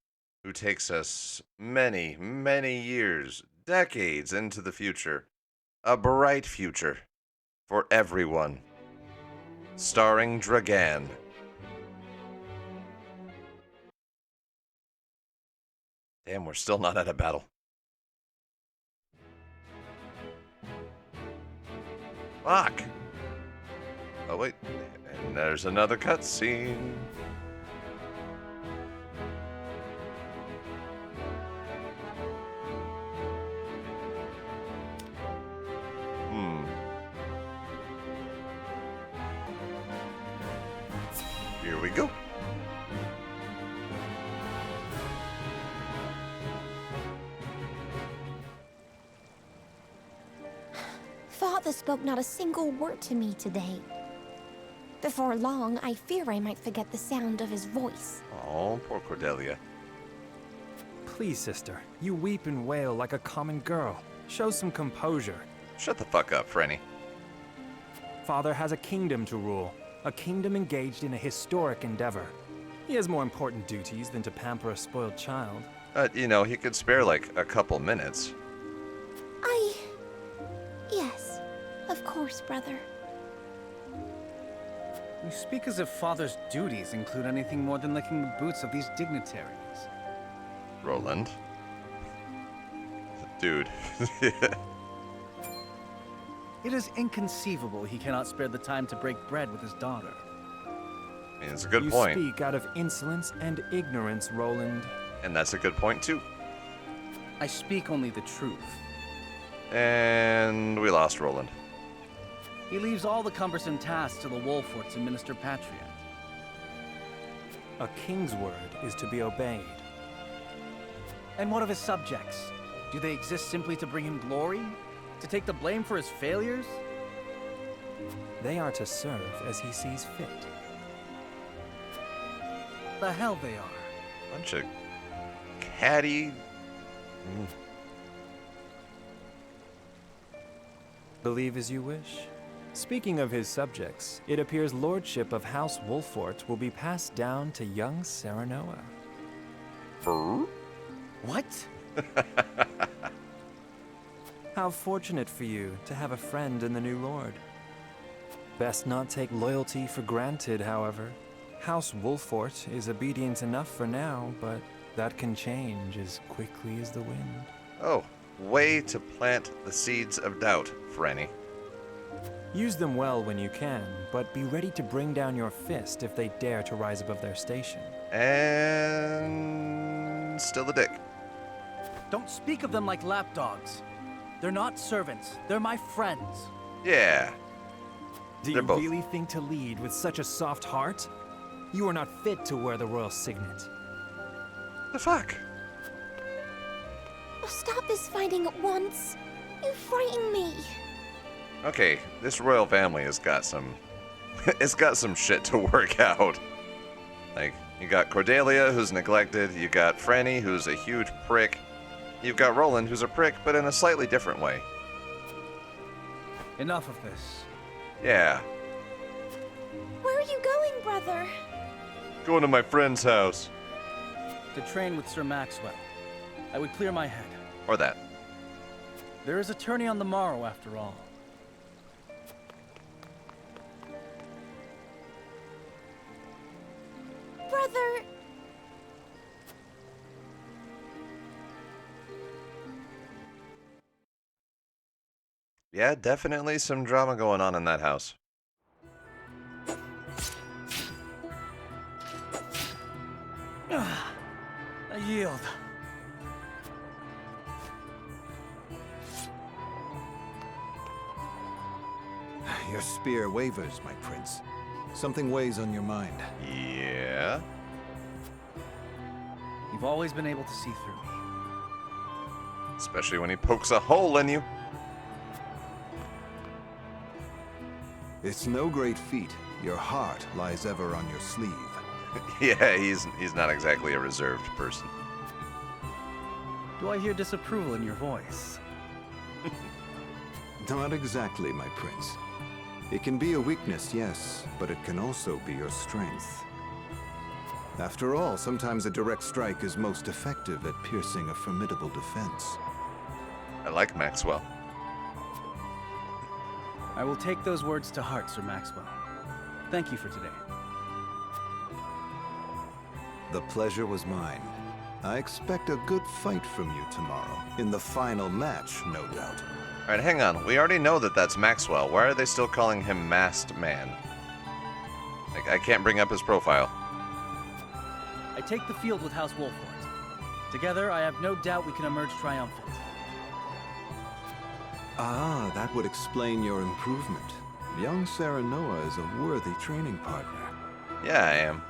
who takes us many, many years, decades into the future. A bright future for everyone. Starring Dragan. Damn, we're still not at a battle. Fuck! Oh wait, and there's another cutscene. Here we go. Father spoke not a single word to me today. Before long, I fear I might forget the sound of his voice. Oh, poor Cordelia. Please, sister, you weep and wail like a common girl. Show some composure. Shut the fuck up, Frenny. Father has a kingdom to rule. A kingdom engaged in a historic endeavor. He has more important duties than to pamper a spoiled child. You know, he could spare like a couple minutes. Yes, of course, brother. You speak as if Father's duties include anything more than licking the boots of these dignitaries. Roland. Dude. It is inconceivable he cannot spare the time to break bread with his daughter. I mean, it's a good point. You speak out of insolence and ignorance, Roland. And that's a good point, too. I speak only the truth. And we lost Roland. He leaves all the cumbersome tasks to the Wolforts and Minister Patriot. A king's word is to be obeyed. And what of his subjects? Do they exist simply to bring him glory? To take the blame for his failures? They are to serve as he sees fit. The hell they are. Bunch of catty... Believe as you wish. Speaking of his subjects, it appears lordship of House Wolfort will be passed down to young Serenoa. What? How fortunate for you to have a friend in the new lord. Best not take loyalty for granted, however. House Wolfort is obedient enough for now, but that can change as quickly as the wind. Oh, way to plant the seeds of doubt, Franny. Use them well when you can, but be ready to bring down your fist if they dare to rise above their station. And still a dick. Don't speak of them like lapdogs. They're not servants. They're my friends. Yeah. Do you really think to lead with such a soft heart? You are not fit to wear the royal signet. The fuck? Oh, stop this fighting at once. You frighten me. Okay, this royal family has got some... it's got some shit to work out. Like, you got Cordelia, who's neglected. You got Franny, who's a huge prick. You've got Roland, who's a prick, but in a slightly different way. Enough of this. Yeah. Where are you going, brother? Going to my friend's house. To train with Sir Maxwell. I would clear my head. Or that. There is a tourney on the morrow, after all. Brother... Yeah, definitely some drama going on in that house. I yield. Your spear wavers, my prince. Something weighs on your mind. Yeah? You've always been able to see through me. Especially when he pokes a hole in you. It's no great feat. Your heart lies ever on your sleeve. Yeah, he's not exactly a reserved person. Do I hear disapproval in your voice? Not exactly, my prince. It can be a weakness, yes, but it can also be your strength. After all, sometimes a direct strike is most effective at piercing a formidable defense. I like Maxwell. I will take those words to heart, Sir Maxwell. Thank you for today. The pleasure was mine. I expect a good fight from you tomorrow. In the final match, no doubt. Alright, hang on. We already know that that's Maxwell. Why are they still calling him Masked Man? Like, I can't bring up his profile. I take the field with House Wolfort. Together, I have no doubt we can emerge triumphant. Ah, that would explain your improvement. Young Serenoa is a worthy training partner. Yeah, I am.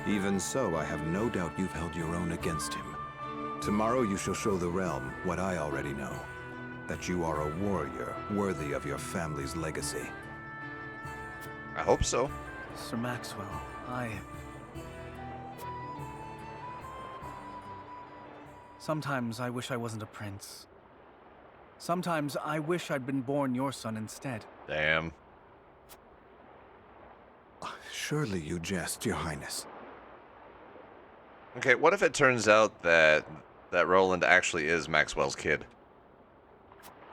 Even so, I have no doubt you've held your own against him. Tomorrow you shall show the realm what I already know. That you are a warrior worthy of your family's legacy. I hope so. Sir Maxwell, Sometimes I wish I wasn't a prince. Sometimes I wish I'd been born your son instead. Damn. Surely you jest, Your Highness. Okay, what if it turns out that Roland actually is Maxwell's kid?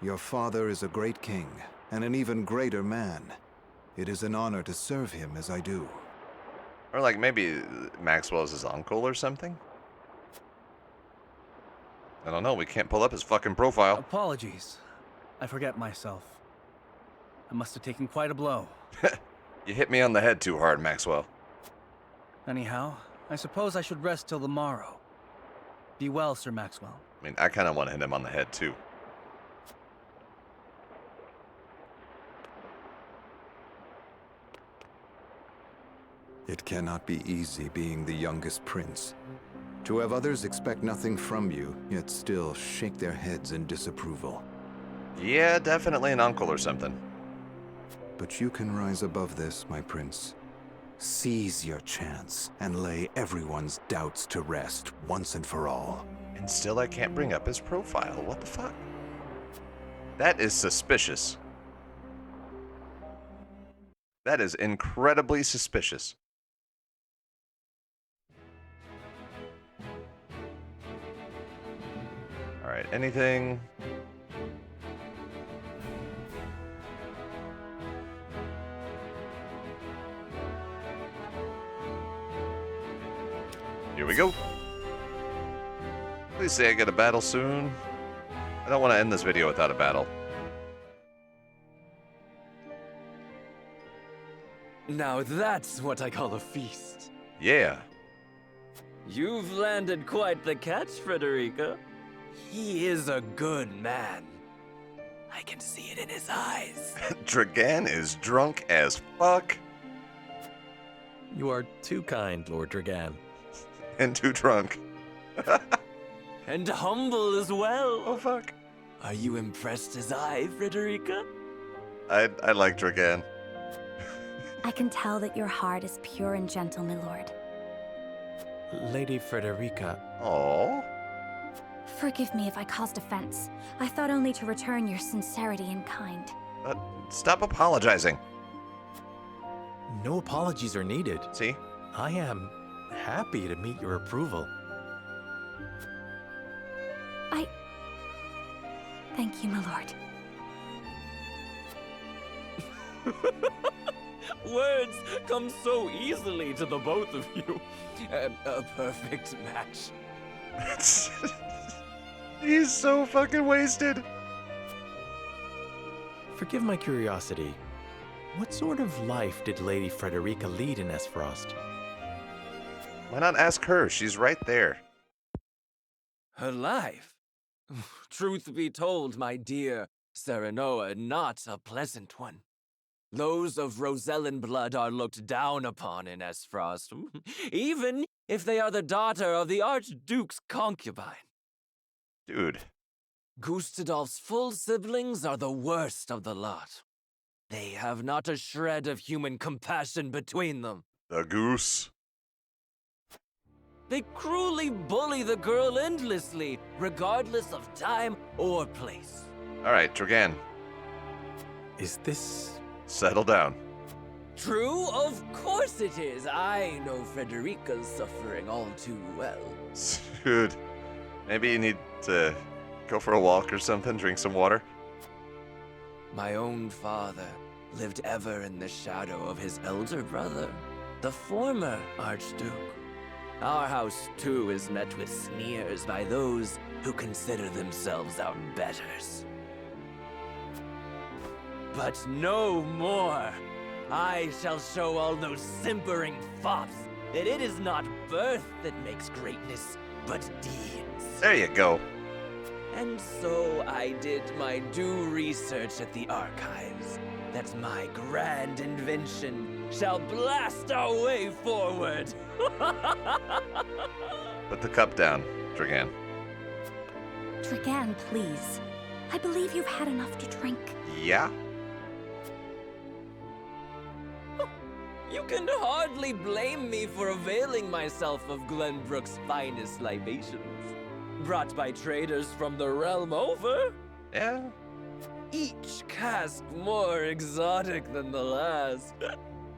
Your father is a great king, and an even greater man. It is an honor to serve him as I do. Or like maybe Maxwell is his uncle or something? I don't know, we can't pull up his fucking profile. Apologies. I forget myself. I must have taken quite a blow. You hit me on the head too hard, Maxwell. Anyhow, I suppose I should rest till the morrow. Be well, Sir Maxwell. I mean, I kind of want to hit him on the head too. It cannot be easy being the youngest prince. To have others expect nothing from you, yet still shake their heads in disapproval. Yeah, definitely an uncle or something. But you can rise above this, my prince. Seize your chance and lay everyone's doubts to rest once and for all. And still I can't bring up his profile. What the fuck? That is suspicious. That is incredibly suspicious. Alright, anything? Here we go. Please say I get a battle soon. I don't want to end this video without a battle. Now that's what I call a feast. Yeah. You've landed quite the catch, Frederica. He is a good man. I can see it in his eyes. Dragan is drunk as fuck. You are too kind, Lord Dragan. And too drunk. And humble as well. Oh, fuck. Are you impressed as I, Frederica? I like Dragan. I can tell that your heart is pure and gentle, my lord. Lady Frederica. Aww. Forgive me if I caused offense. I thought only to return your sincerity and kind. Stop apologizing. No apologies are needed. See? I am happy to meet your approval. Thank you, my lord. Words come so easily to the both of you. A perfect match. He's so fucking wasted. Forgive my curiosity. What sort of life did Lady Frederica lead in Esfrost? Why not ask her? She's right there. Her life? Truth be told, my dear Serenoa, not a pleasant one. Those of Rosellan blood are looked down upon in Esfrost, even if they are the daughter of the Archduke's concubine. Dude. Gustadolf's full siblings are the worst of the lot. They have not a shred of human compassion between them. The goose. They cruelly bully the girl endlessly, regardless of time or place. Alright, Dragan. Is this... Settle down. True, of course it is. I know Frederica's suffering all too well. Dude, maybe you need to go for a walk or something, drink some water. My own father lived ever in the shadow of his elder brother, the former Archduke. Our house, too, is met with sneers by those who consider themselves our betters. But no more! I shall show all those simpering fops that it is not birth that makes greatness, but deeds. There you go. And so I did my due research at the archives, that my grand invention shall blast our way forward. Put the cup down, Dragan. Dragan, please. I believe you've had enough to drink. Yeah? You can hardly blame me for availing myself of Glenbrook's finest libations. Brought by traders from the realm over? Yeah. Each cask more exotic than the last.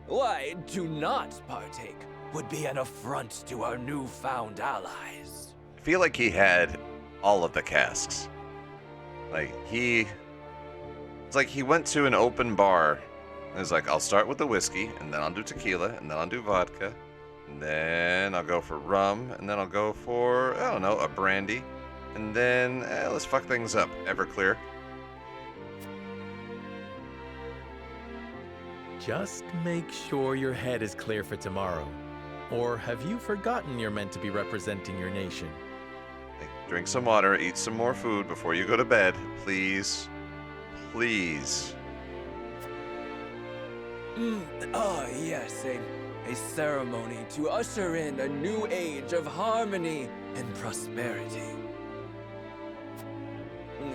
Why, to not partake would be an affront to our newfound allies. I feel like he had all of the casks. It's like he went to an open bar and was like, I'll start with the whiskey, and then I'll do tequila, and then I'll do vodka, and then I'll go for rum, and then I'll go for, I don't know, a brandy, and then let's fuck things up. Everclear. Just make sure your head is clear for tomorrow. Or have you forgotten you're meant to be representing your nation? Drink some water, eat some more food before you go to bed, please. Please. Yes, a ceremony to usher in a new age of harmony and prosperity.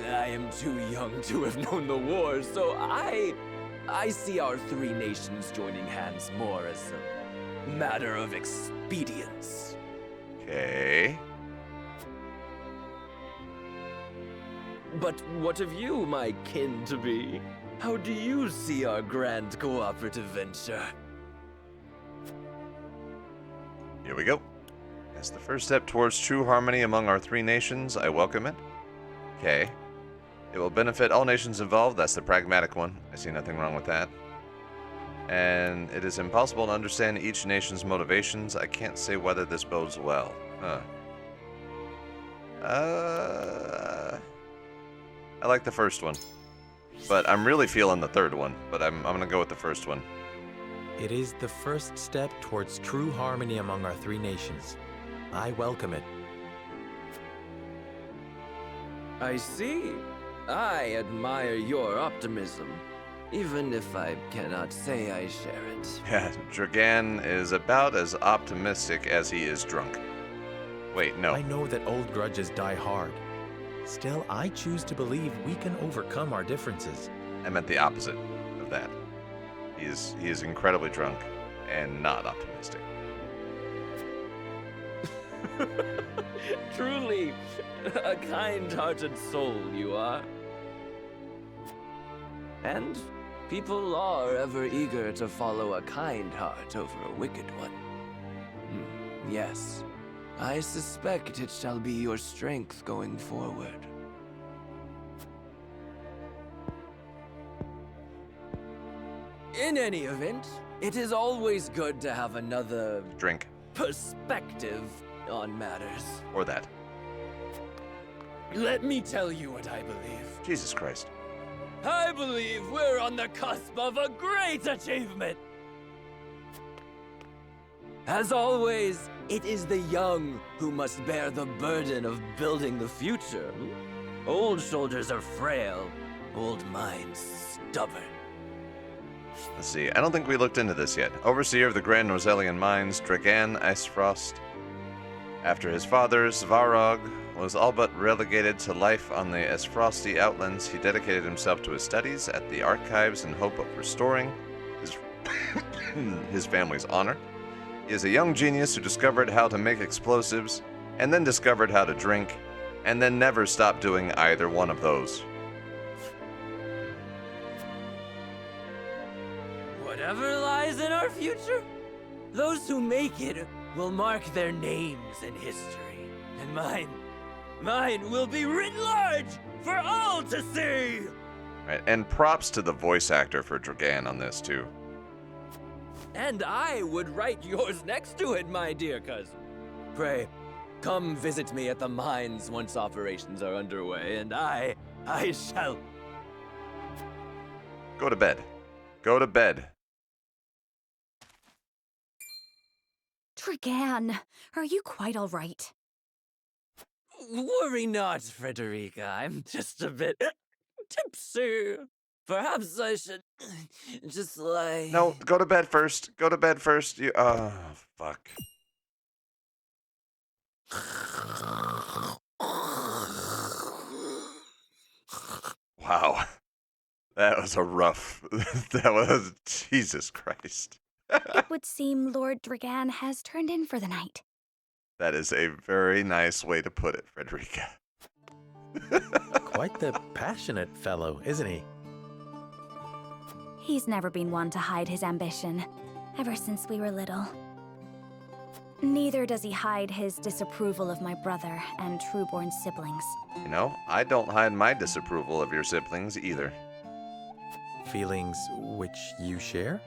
I am too young to have known the war, so I see our three nations joining hands more as a matter of expedience. Okay. But what of you, my kin-to-be? How do you see our grand cooperative venture? Here we go. As the first step towards true harmony among our three nations, I welcome it. Okay. It will benefit all nations involved. That's the pragmatic one. I see nothing wrong with that. And it is impossible to understand each nation's motivations. I can't say whether this bodes well. Huh. I like the first one. But I'm really feeling the third one, but I'm gonna go with the first one. It is the first step towards true harmony among our three nations. I welcome it. I see. I admire your optimism, even if I cannot say I share it. Yeah, Dragan is about as optimistic as he is drunk. Wait, no. I know that old grudges die hard. Still, I choose to believe we can overcome our differences. I meant the opposite of that. He is incredibly drunk and not optimistic. Truly, a kind-hearted soul you are. And people are ever eager to follow a kind heart over a wicked one. Yes, I suspect it shall be your strength going forward. In any event, it is always good to have another drink perspective on matters. Or that. Let me tell you what I believe. Jesus Christ. I believe we're on the cusp of a great achievement. As always, it is the young who must bear the burden of building the future. Old shoulders are frail, old minds stubborn. Let's see, I don't think we looked into this yet. Overseer of the Grand Norzelian Mines, Dragan Icefrost. After his father, Svarog, was all but relegated to life on the Esfrosti Outlands, he dedicated himself to his studies at the archives in hope of restoring his family's honor. He is a young genius who discovered how to make explosives, and then discovered how to drink, and then never stopped doing either one of those. Whatever lies in our future, those who make it will mark their names in history. And mine will be written large for all to see! Right, and props to the voice actor for Dragan on this, too. And I would write yours next to it, my dear cousin. Pray, come visit me at the mines once operations are underway, and I shall... Go to bed. Go to bed. Dragan, are you quite all right? Worry not, Frederica. I'm just a bit tipsy. Perhaps I should just lie... No, go to bed first. Go to bed first. You... Oh, fuck. Wow. That was a rough... That was... Jesus Christ. It would seem Lord Dragan has turned in for the night. That is a very nice way to put it, Frederica. Quite the passionate fellow, isn't he? He's never been one to hide his ambition, ever since we were little. Neither does he hide his disapproval of my brother and Trueborn's siblings. You know, I don't hide my disapproval of your siblings either. Feelings which you share?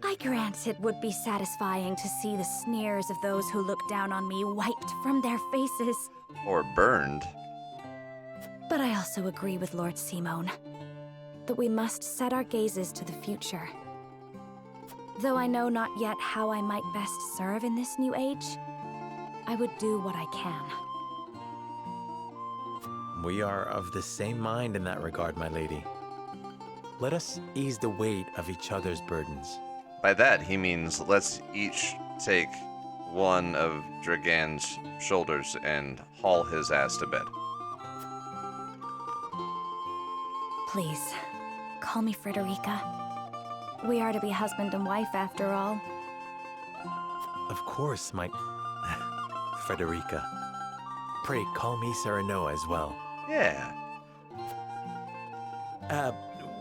I grant it would be satisfying to see the sneers of those who look down on me wiped from their faces. Or burned. But I also agree with Lord Simone that we must set our gazes to the future. Though I know not yet how I might best serve in this new age, I would do what I can. We are of the same mind in that regard, my lady. Let us ease the weight of each other's burdens. By that, he means let's each take one of Dragan's shoulders and haul his ass to bed. Please, call me Frederica. We are to be husband and wife after all. Of course, my... Frederica. Pray, call me Serenoa as well. Yeah.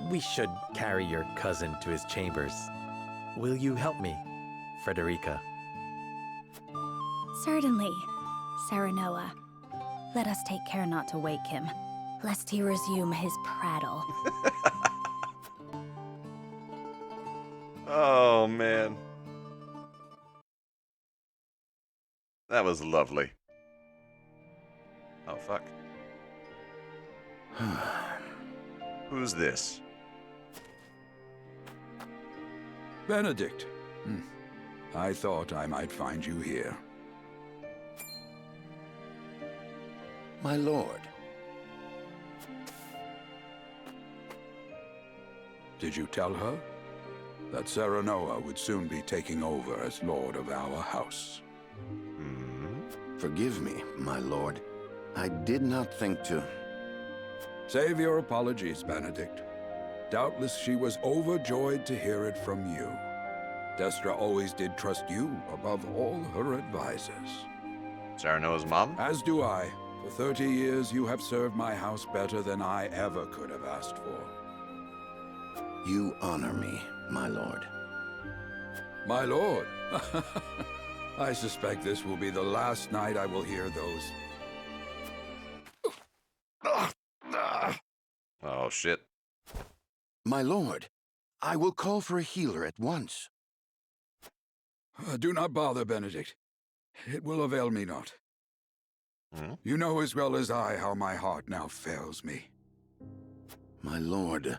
We should carry your cousin to his chambers. Will you help me, Frederica? Certainly, Serenoa. Let us take care not to wake him, lest he resume his prattle. Oh, man. That was lovely. Oh, fuck. Who's this? Benedict. I thought I might find you here. My lord. Did you tell her that Serenoa would soon be taking over as lord of our house? Forgive me, my lord. I did not think to... Save your apologies, Benedict. Doubtless she was overjoyed to hear it from you. Destra always did trust you above all her advisors. Serenoa's mom? As do I. For 30 years, you have served my house better than I ever could have asked for. You honor me, my lord. My lord? I suspect this will be the last night I will hear those... Oh, shit. My lord, I will call for a healer at once. Do not bother, Benedict. It will avail me not. You know as well as I how my heart now fails me. My lord.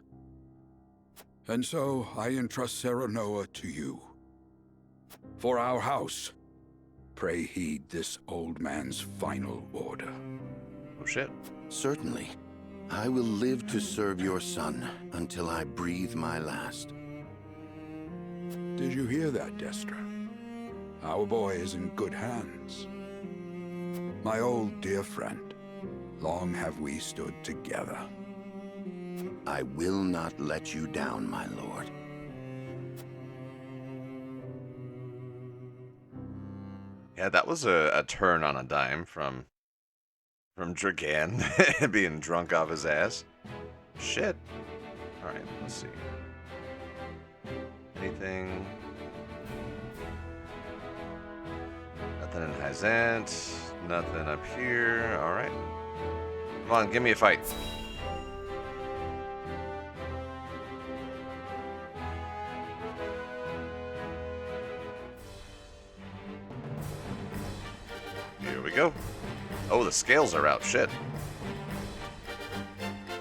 And so I entrust Serenoa to you. For our house, pray heed this old man's final order. Oh shit. Certainly. I will live to serve your son until I breathe my last. Did you hear that, Destra? Our boy is in good hands. My old dear friend, long have we stood together. I will not let you down, my lord. Yeah, that was a turn on a dime from Dragan being drunk off his ass. Shit. Alright, let's see. Anything? Nothing in Hyzant. Nothing up here. Alright. Come on, give me a fight. Here we go. Oh, the scales are out. Shit.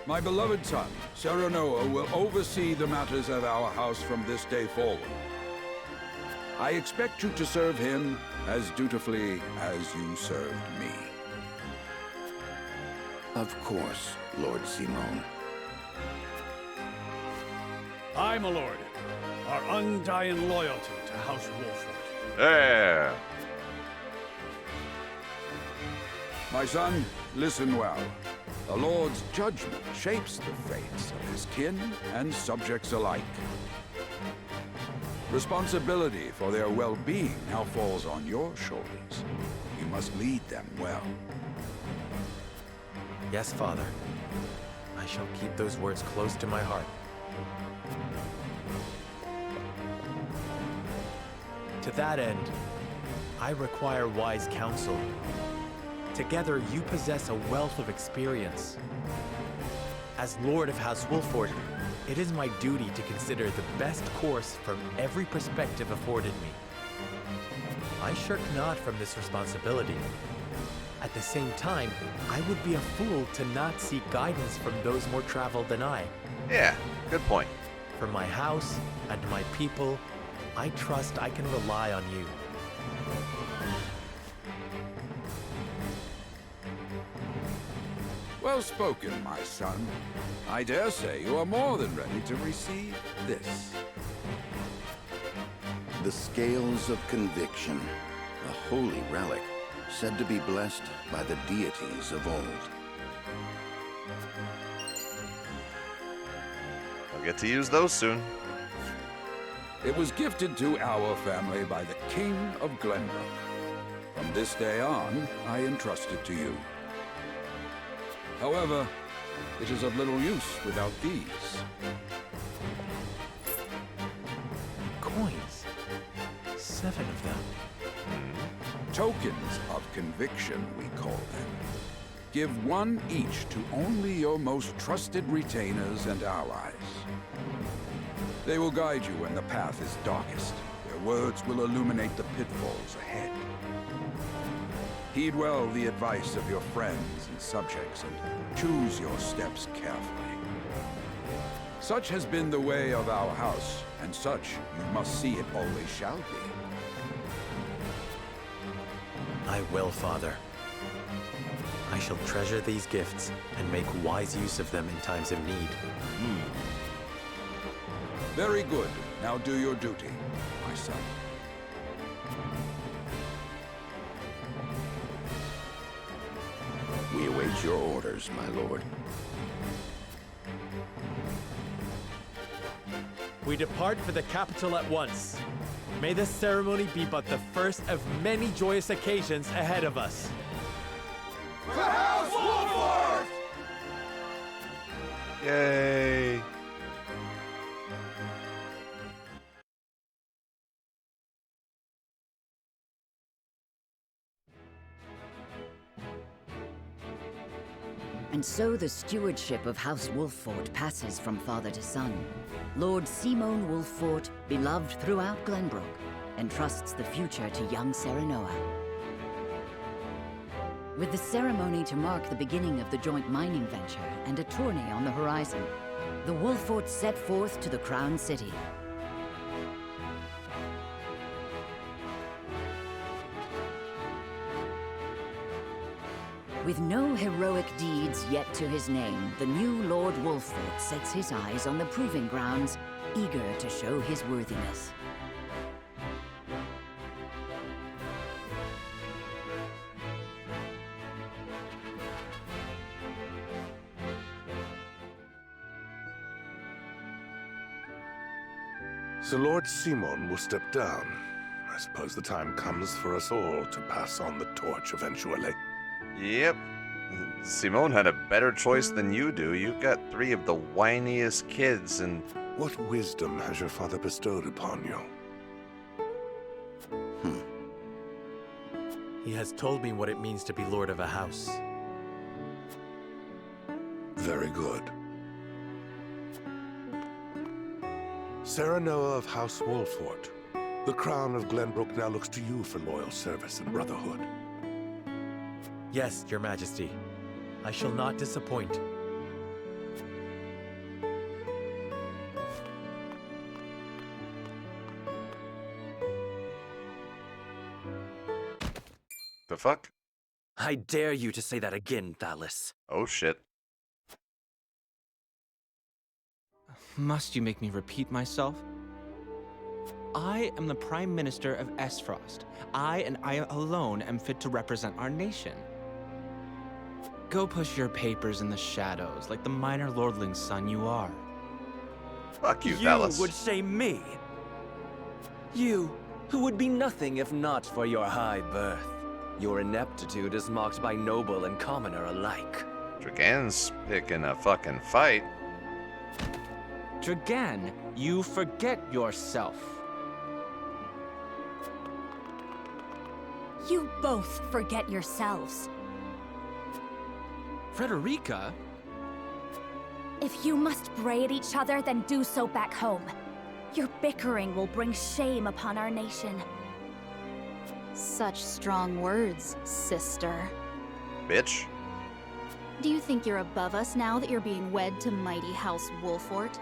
My beloved son, Serenoa, will oversee the matters of our house from this day forward. I expect you to serve him as dutifully as you served me. Of course, Lord Simone. Aye, my lord. Our undying loyalty to House Wolford. Yeah. My son, listen well. The Lord's judgment shapes the fates of his kin and subjects alike. Responsibility for their well-being now falls on your shoulders. You must lead them well. Yes, Father. I shall keep those words close to my heart. To that end, I require wise counsel. Together, you possess a wealth of experience. As Lord of House Wolford, it is my duty to consider the best course from every perspective afforded me. I shirk not from this responsibility. At the same time, I would be a fool to not seek guidance from those more traveled than I. Yeah, good point. For my house and my people, I trust I can rely on you. Well spoken, my son. I dare say you are more than ready to receive this. The scales of conviction, a holy relic, said to be blessed by the deities of old. I'll get to use those soon. It was gifted to our family by the King of Glenbrook. From this day on, I entrust it to you. However, it is of little use without these. Coins. 7 of them. Tokens of conviction, we call them. Give one each to only your most trusted retainers and allies. They will guide you when the path is darkest. Their words will illuminate the pitfalls ahead. Heed well the advice of your friends and subjects, and choose your steps carefully. Such has been the way of our house, and such you must see it always shall be. I will, Father. I shall treasure these gifts and make wise use of them in times of need. Very good. Now do your duty, my son. We await your orders, my lord. We depart for the capital at once. May this ceremony be but the first of many joyous occasions ahead of us. The House Wolford! Yay! And so the stewardship of House Wolffort passes from father to son. Lord Simon Wolffort, beloved throughout Glenbrook, entrusts the future to young Serenoa. With the ceremony to mark the beginning of the joint mining venture and a tourney on the horizon, the Wolfforts set forth to the Crown City. With no heroic deeds yet to his name, the new Lord Wolffort sets his eyes on the proving grounds, eager to show his worthiness. So Lord Simon will step down. I suppose the time comes for us all to pass on the torch eventually. Yep. Simone had a better choice than you do. You've got 3 of the whiniest kids and... What wisdom has your father bestowed upon you? He has told me what it means to be lord of a house. Very good. Serenoa of House Wolffort, the crown of Glenbrook now looks to you for loyal service and brotherhood. Yes, Your Majesty. I shall not disappoint. The fuck? I dare you to say that again, Thalis. Oh shit. Must you make me repeat myself? I am the Prime Minister of Esfrost. I and I alone am fit to represent our nation. Go push your papers in the shadows like the minor lordling's son you are. Fuck you, Thalis. You would say me? You, who would be nothing if not for your high birth. Your ineptitude is mocked by noble and commoner alike. Dragan's picking a fucking fight. Dragan, you forget yourself. You both forget yourselves. Frederica? If you must bray at each other, then do so back home. Your bickering will bring shame upon our nation. Such strong words, sister. Bitch. Do you think you're above us now that you're being wed to mighty House Wolffort?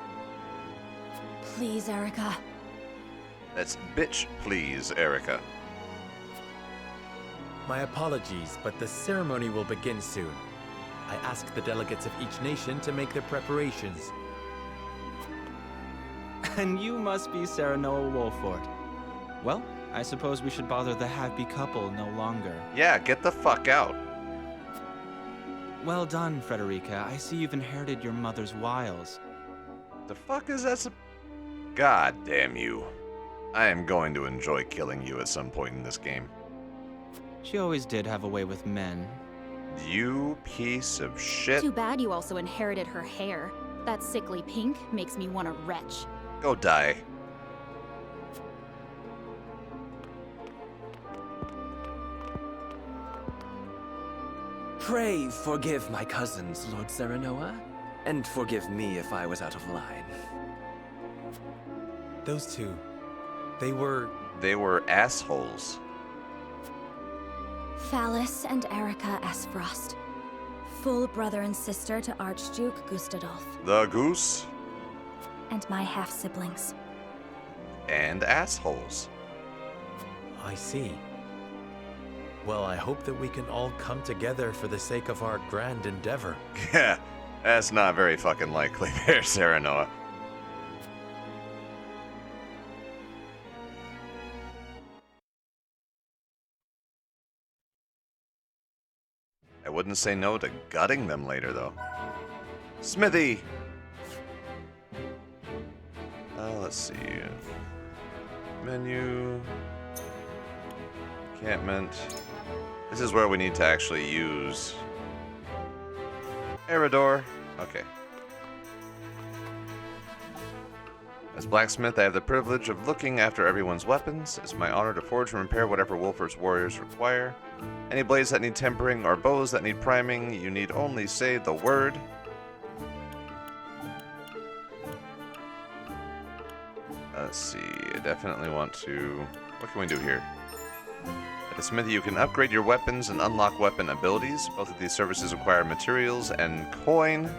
Please, Erica. That's bitch, please, Erica. My apologies, but the ceremony will begin soon. I ask the delegates of each nation to make their preparations. And you must be Serenoa Wolffort. Well, I suppose we should bother the happy couple no longer. Yeah, get the fuck out. Well done, Frederica. I see you've inherited your mother's wiles. The fuck is that? God damn you. I am going to enjoy killing you at some point in this game. She always did have a way with men. You piece of shit. Too bad you also inherited her hair. That sickly pink makes me want to retch. Go die. Pray forgive my cousins, Lord Serenoa, and forgive me if I was out of line. Those two, they were assholes. Phallus and Erica Esfrost. Full brother and sister to Archduke Gustadolf. The goose. And my half-siblings. And assholes. I see. Well, I hope that we can all come together for the sake of our grand endeavor. Yeah, that's not very fucking likely there, Serenoa. I wouldn't say no to gutting them later, though. Smithy! Let's see. Menu. Encampment. This is where we need to actually use Eridor. Okay. As blacksmith, I have the privilege of looking after everyone's weapons. It's my honor to forge and repair whatever Wolfert's warriors require. Any blades that need tempering or bows that need priming, you need only say the word. Let's see, I definitely want to... What can we do here? At the smithy, you can upgrade your weapons and unlock weapon abilities. Both of these services require materials and coin.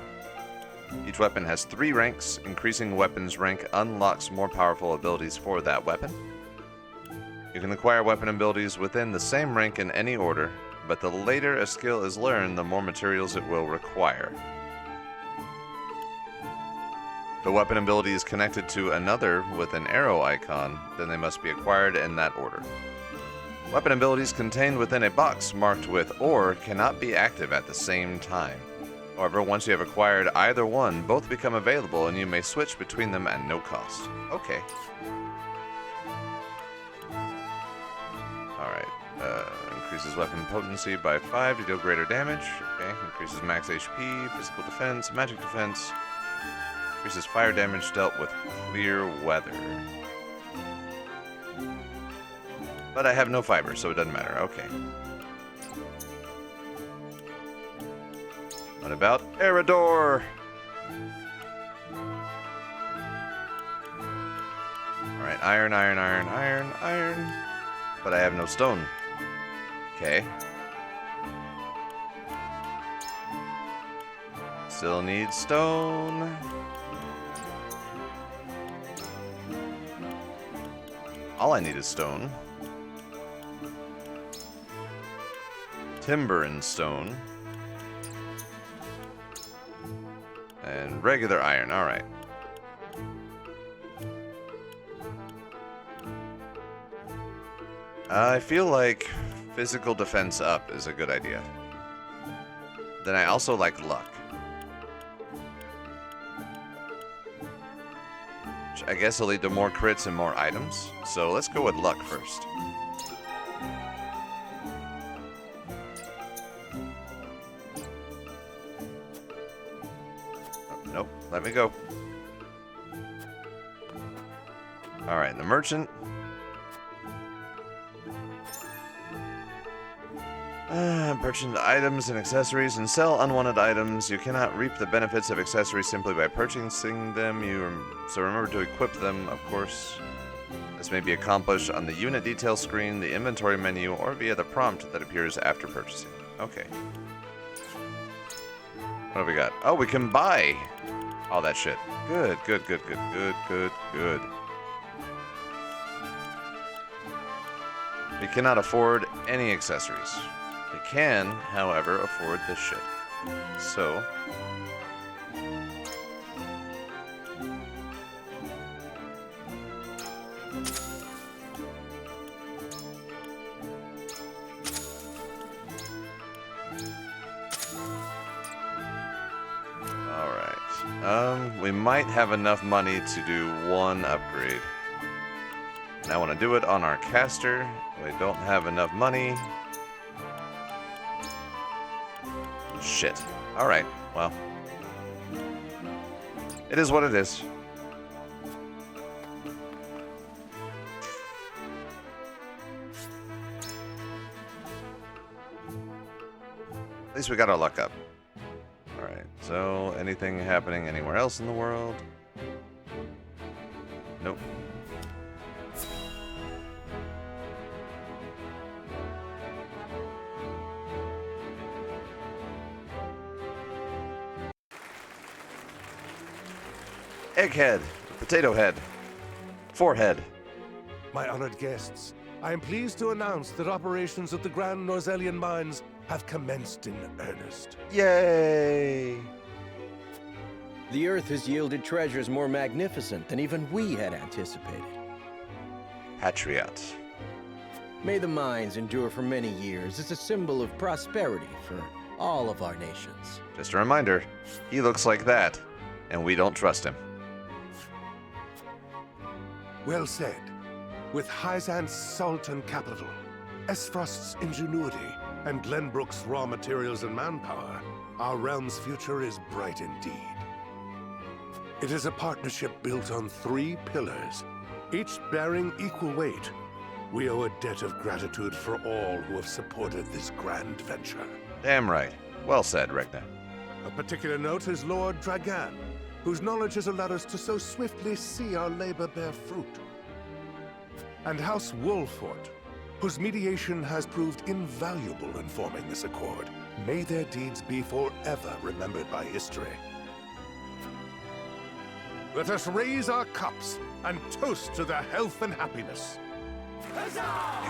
Each weapon has 3 ranks. Increasing weapon's rank unlocks more powerful abilities for that weapon. You can acquire weapon abilities within the same rank in any order, but the later a skill is learned, the more materials it will require. If a weapon ability is connected to another with an arrow icon, then they must be acquired in that order. Weapon abilities contained within a box marked with "or" cannot be active at the same time. However, once you have acquired either one, both become available and you may switch between them at no cost. Okay. Alright. Increases weapon potency by 5 to deal greater damage. Okay. Increases max HP, physical defense, magic defense. Increases fire damage dealt with clear weather. But I have no fiber, so it doesn't matter. Okay. What about Eridor? Alright, iron, iron, iron, iron, iron. But I have no stone. Okay. Still need stone. All I need is stone. Timber and stone. And regular iron, alright. I feel like physical defense up is a good idea. Then I also like luck. Which I guess will lead to more crits and more items. So let's go with luck first. Nope, let me go. Alright, the merchant. Purchase items and accessories and sell unwanted items. You cannot reap the benefits of accessories simply by purchasing them. So remember to equip them, of course. This may be accomplished on the unit detail screen, the inventory menu, or via the prompt that appears after purchasing. Okay. What have we got? Oh, we can buy all that shit. Good, good, good, good, good, good, good. We cannot afford any accessories. We can, however, afford this shit. So... we might have enough money to do one upgrade. And I want to do it on our caster. We don't have enough money. Shit. Alright, well. It is what it is. At least we got our luck up. Alright, so anything happening anywhere else in the world? Nope. Egghead, potato head, forehead. My honored guests, I am pleased to announce that operations at the Grand Norzelian Mines have commenced in earnest. Yay! The Earth has yielded treasures more magnificent than even we had anticipated. Patriots. May the mines endure for many years as a symbol of prosperity for all of our nations. Just a reminder, he looks like that, and we don't trust him. Well said. With Hyzant's salt and capital, Esfrost's ingenuity, and Glenbrook's raw materials and manpower, our realm's future is bright indeed. It is a partnership built on 3 pillars, each bearing equal weight. We owe a debt of gratitude for all who have supported this grand venture. Damn right. Well said, Regna. A particular note is Lord Dragan, whose knowledge has allowed us to so swiftly see our labor bear fruit. And House Wolfort, whose mediation has proved invaluable in forming this accord. May their deeds be forever remembered by history. Let us raise our cups and toast to their health and happiness.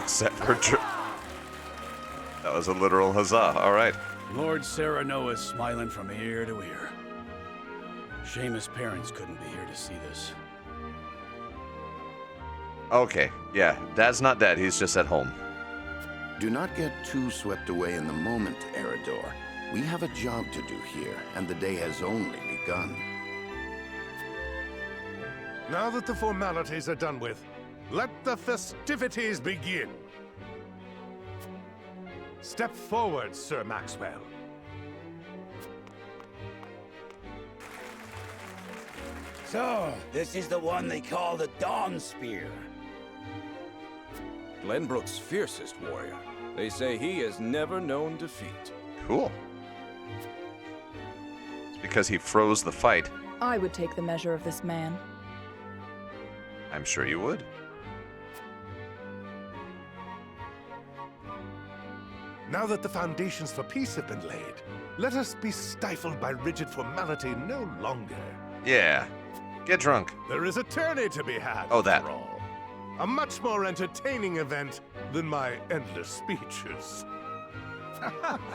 Except for that was a literal huzzah. All right. Lord Sereno is smiling from ear to ear. Shame his parents couldn't be here to see this. Okay, yeah, Dad's not dead, he's just at home. Do not get too swept away in the moment, Eridor. We have a job to do here, and the day has only begun. Now that the formalities are done with, let the festivities begin. Step forward, Sir Maxwell. So, this is the one they call the Dawn Spear. Glenbrook's fiercest warrior. They say he has never known defeat. Cool. It's because he froze the fight. I would take the measure of this man. I'm sure you would. Now that the foundations for peace have been laid, let us be stifled by rigid formality no longer. Yeah. Get drunk. There is a tourney to be had. Oh, that. After all. A much more entertaining event than my endless speeches.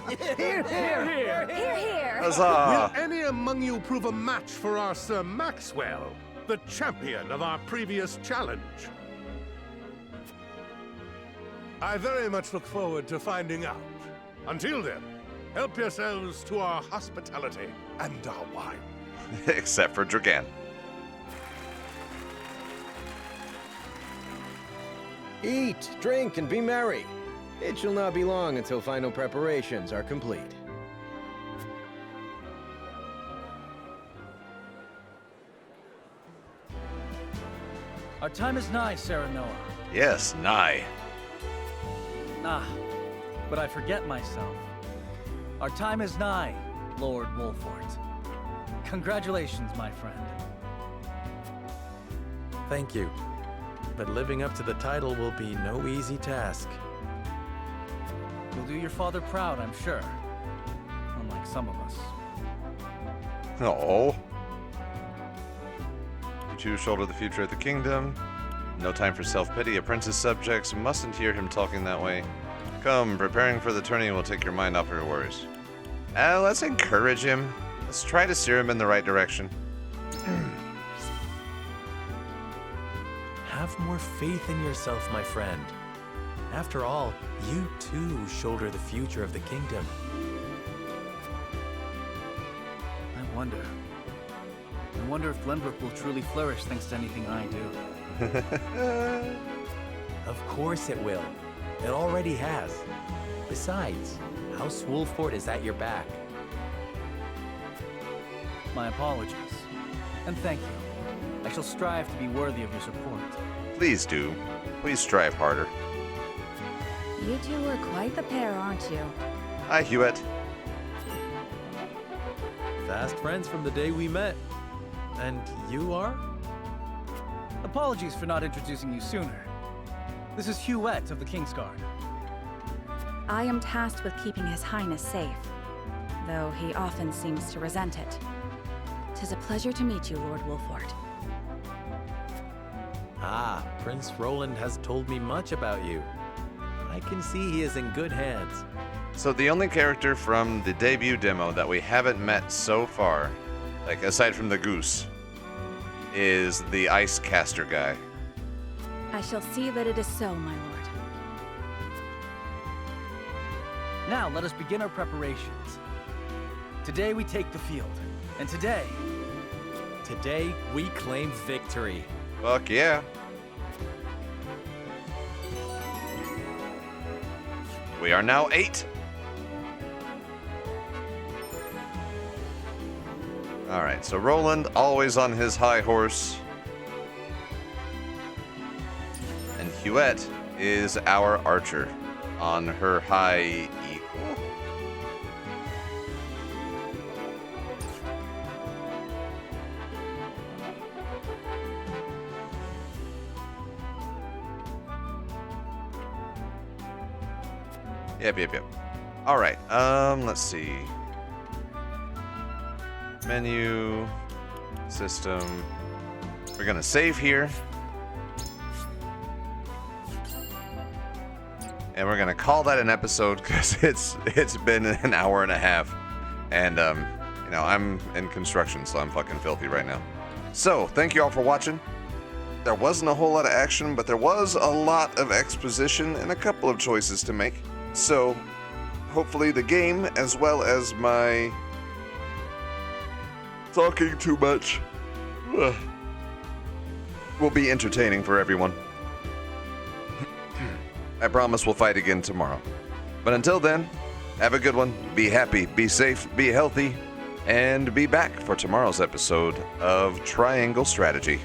Hear, hear, hear, hear, hear. Huzzah! Will any among you prove a match for our Sir Maxwell, the champion of our previous challenge? I very much look forward to finding out. Until then, help yourselves to our hospitality and our wine. Except for Dragan. Eat, drink, and be merry. It shall not be long until final preparations are complete. Our time is nigh, Serenoa. Yes, nigh. Ah, but I forget myself. Our time is nigh, Lord Wolfort. Congratulations, my friend. Thank you. But living up to the title will be no easy task. You'll do your father proud, I'm sure. Unlike some of us. Oh. You two shoulder the future of the kingdom. No time for self-pity. A prince's subjects mustn't hear him talking that way. Come, preparing for the tourney will take your mind off your worries. Let's encourage him. Let's try to steer him in the right direction. Have more faith in yourself, my friend. After all, you too shoulder the future of the kingdom. I wonder if Glenbrook will truly flourish thanks to anything I do. Of course it will. It already has. Besides, House Wolfort is at your back. My apologies. And thank you. I shall strive to be worthy of your support. Please do. Please strive harder. You two are quite the pair, aren't you? Hi, Hewitt. Fast friends from the day we met. And you are? Apologies for not introducing you sooner. This is Hewitt of the Kingsguard. I am tasked with keeping His Highness safe, though he often seems to resent it. 'Tis a pleasure to meet you, Lord Wolfort. Ah, Prince Roland has told me much about you. I can see he is in good hands. So the only character from the debut demo that we haven't met so far, like aside from the goose, is the ice caster guy. I shall see that it is so, my lord. Now let us begin our preparations. Today we take the field, and today we claim victory. Fuck yeah. We are now 8. Alright, so Roland always on his high horse. And Huette is our archer on her high eagle. Yep. Alright, let's see. Menu, system. We're gonna save here. And we're gonna call that an episode because it's been an hour and a half. And you know, I'm in construction, so I'm fucking filthy right now. So, thank you all for watching. There wasn't a whole lot of action, but there was a lot of exposition and a couple of choices to make. So, hopefully the game, as well as my talking too much, will be entertaining for everyone. I promise we'll fight again tomorrow. But until then, have a good one, be happy, be safe, be healthy, and be back for tomorrow's episode of Triangle Strategy.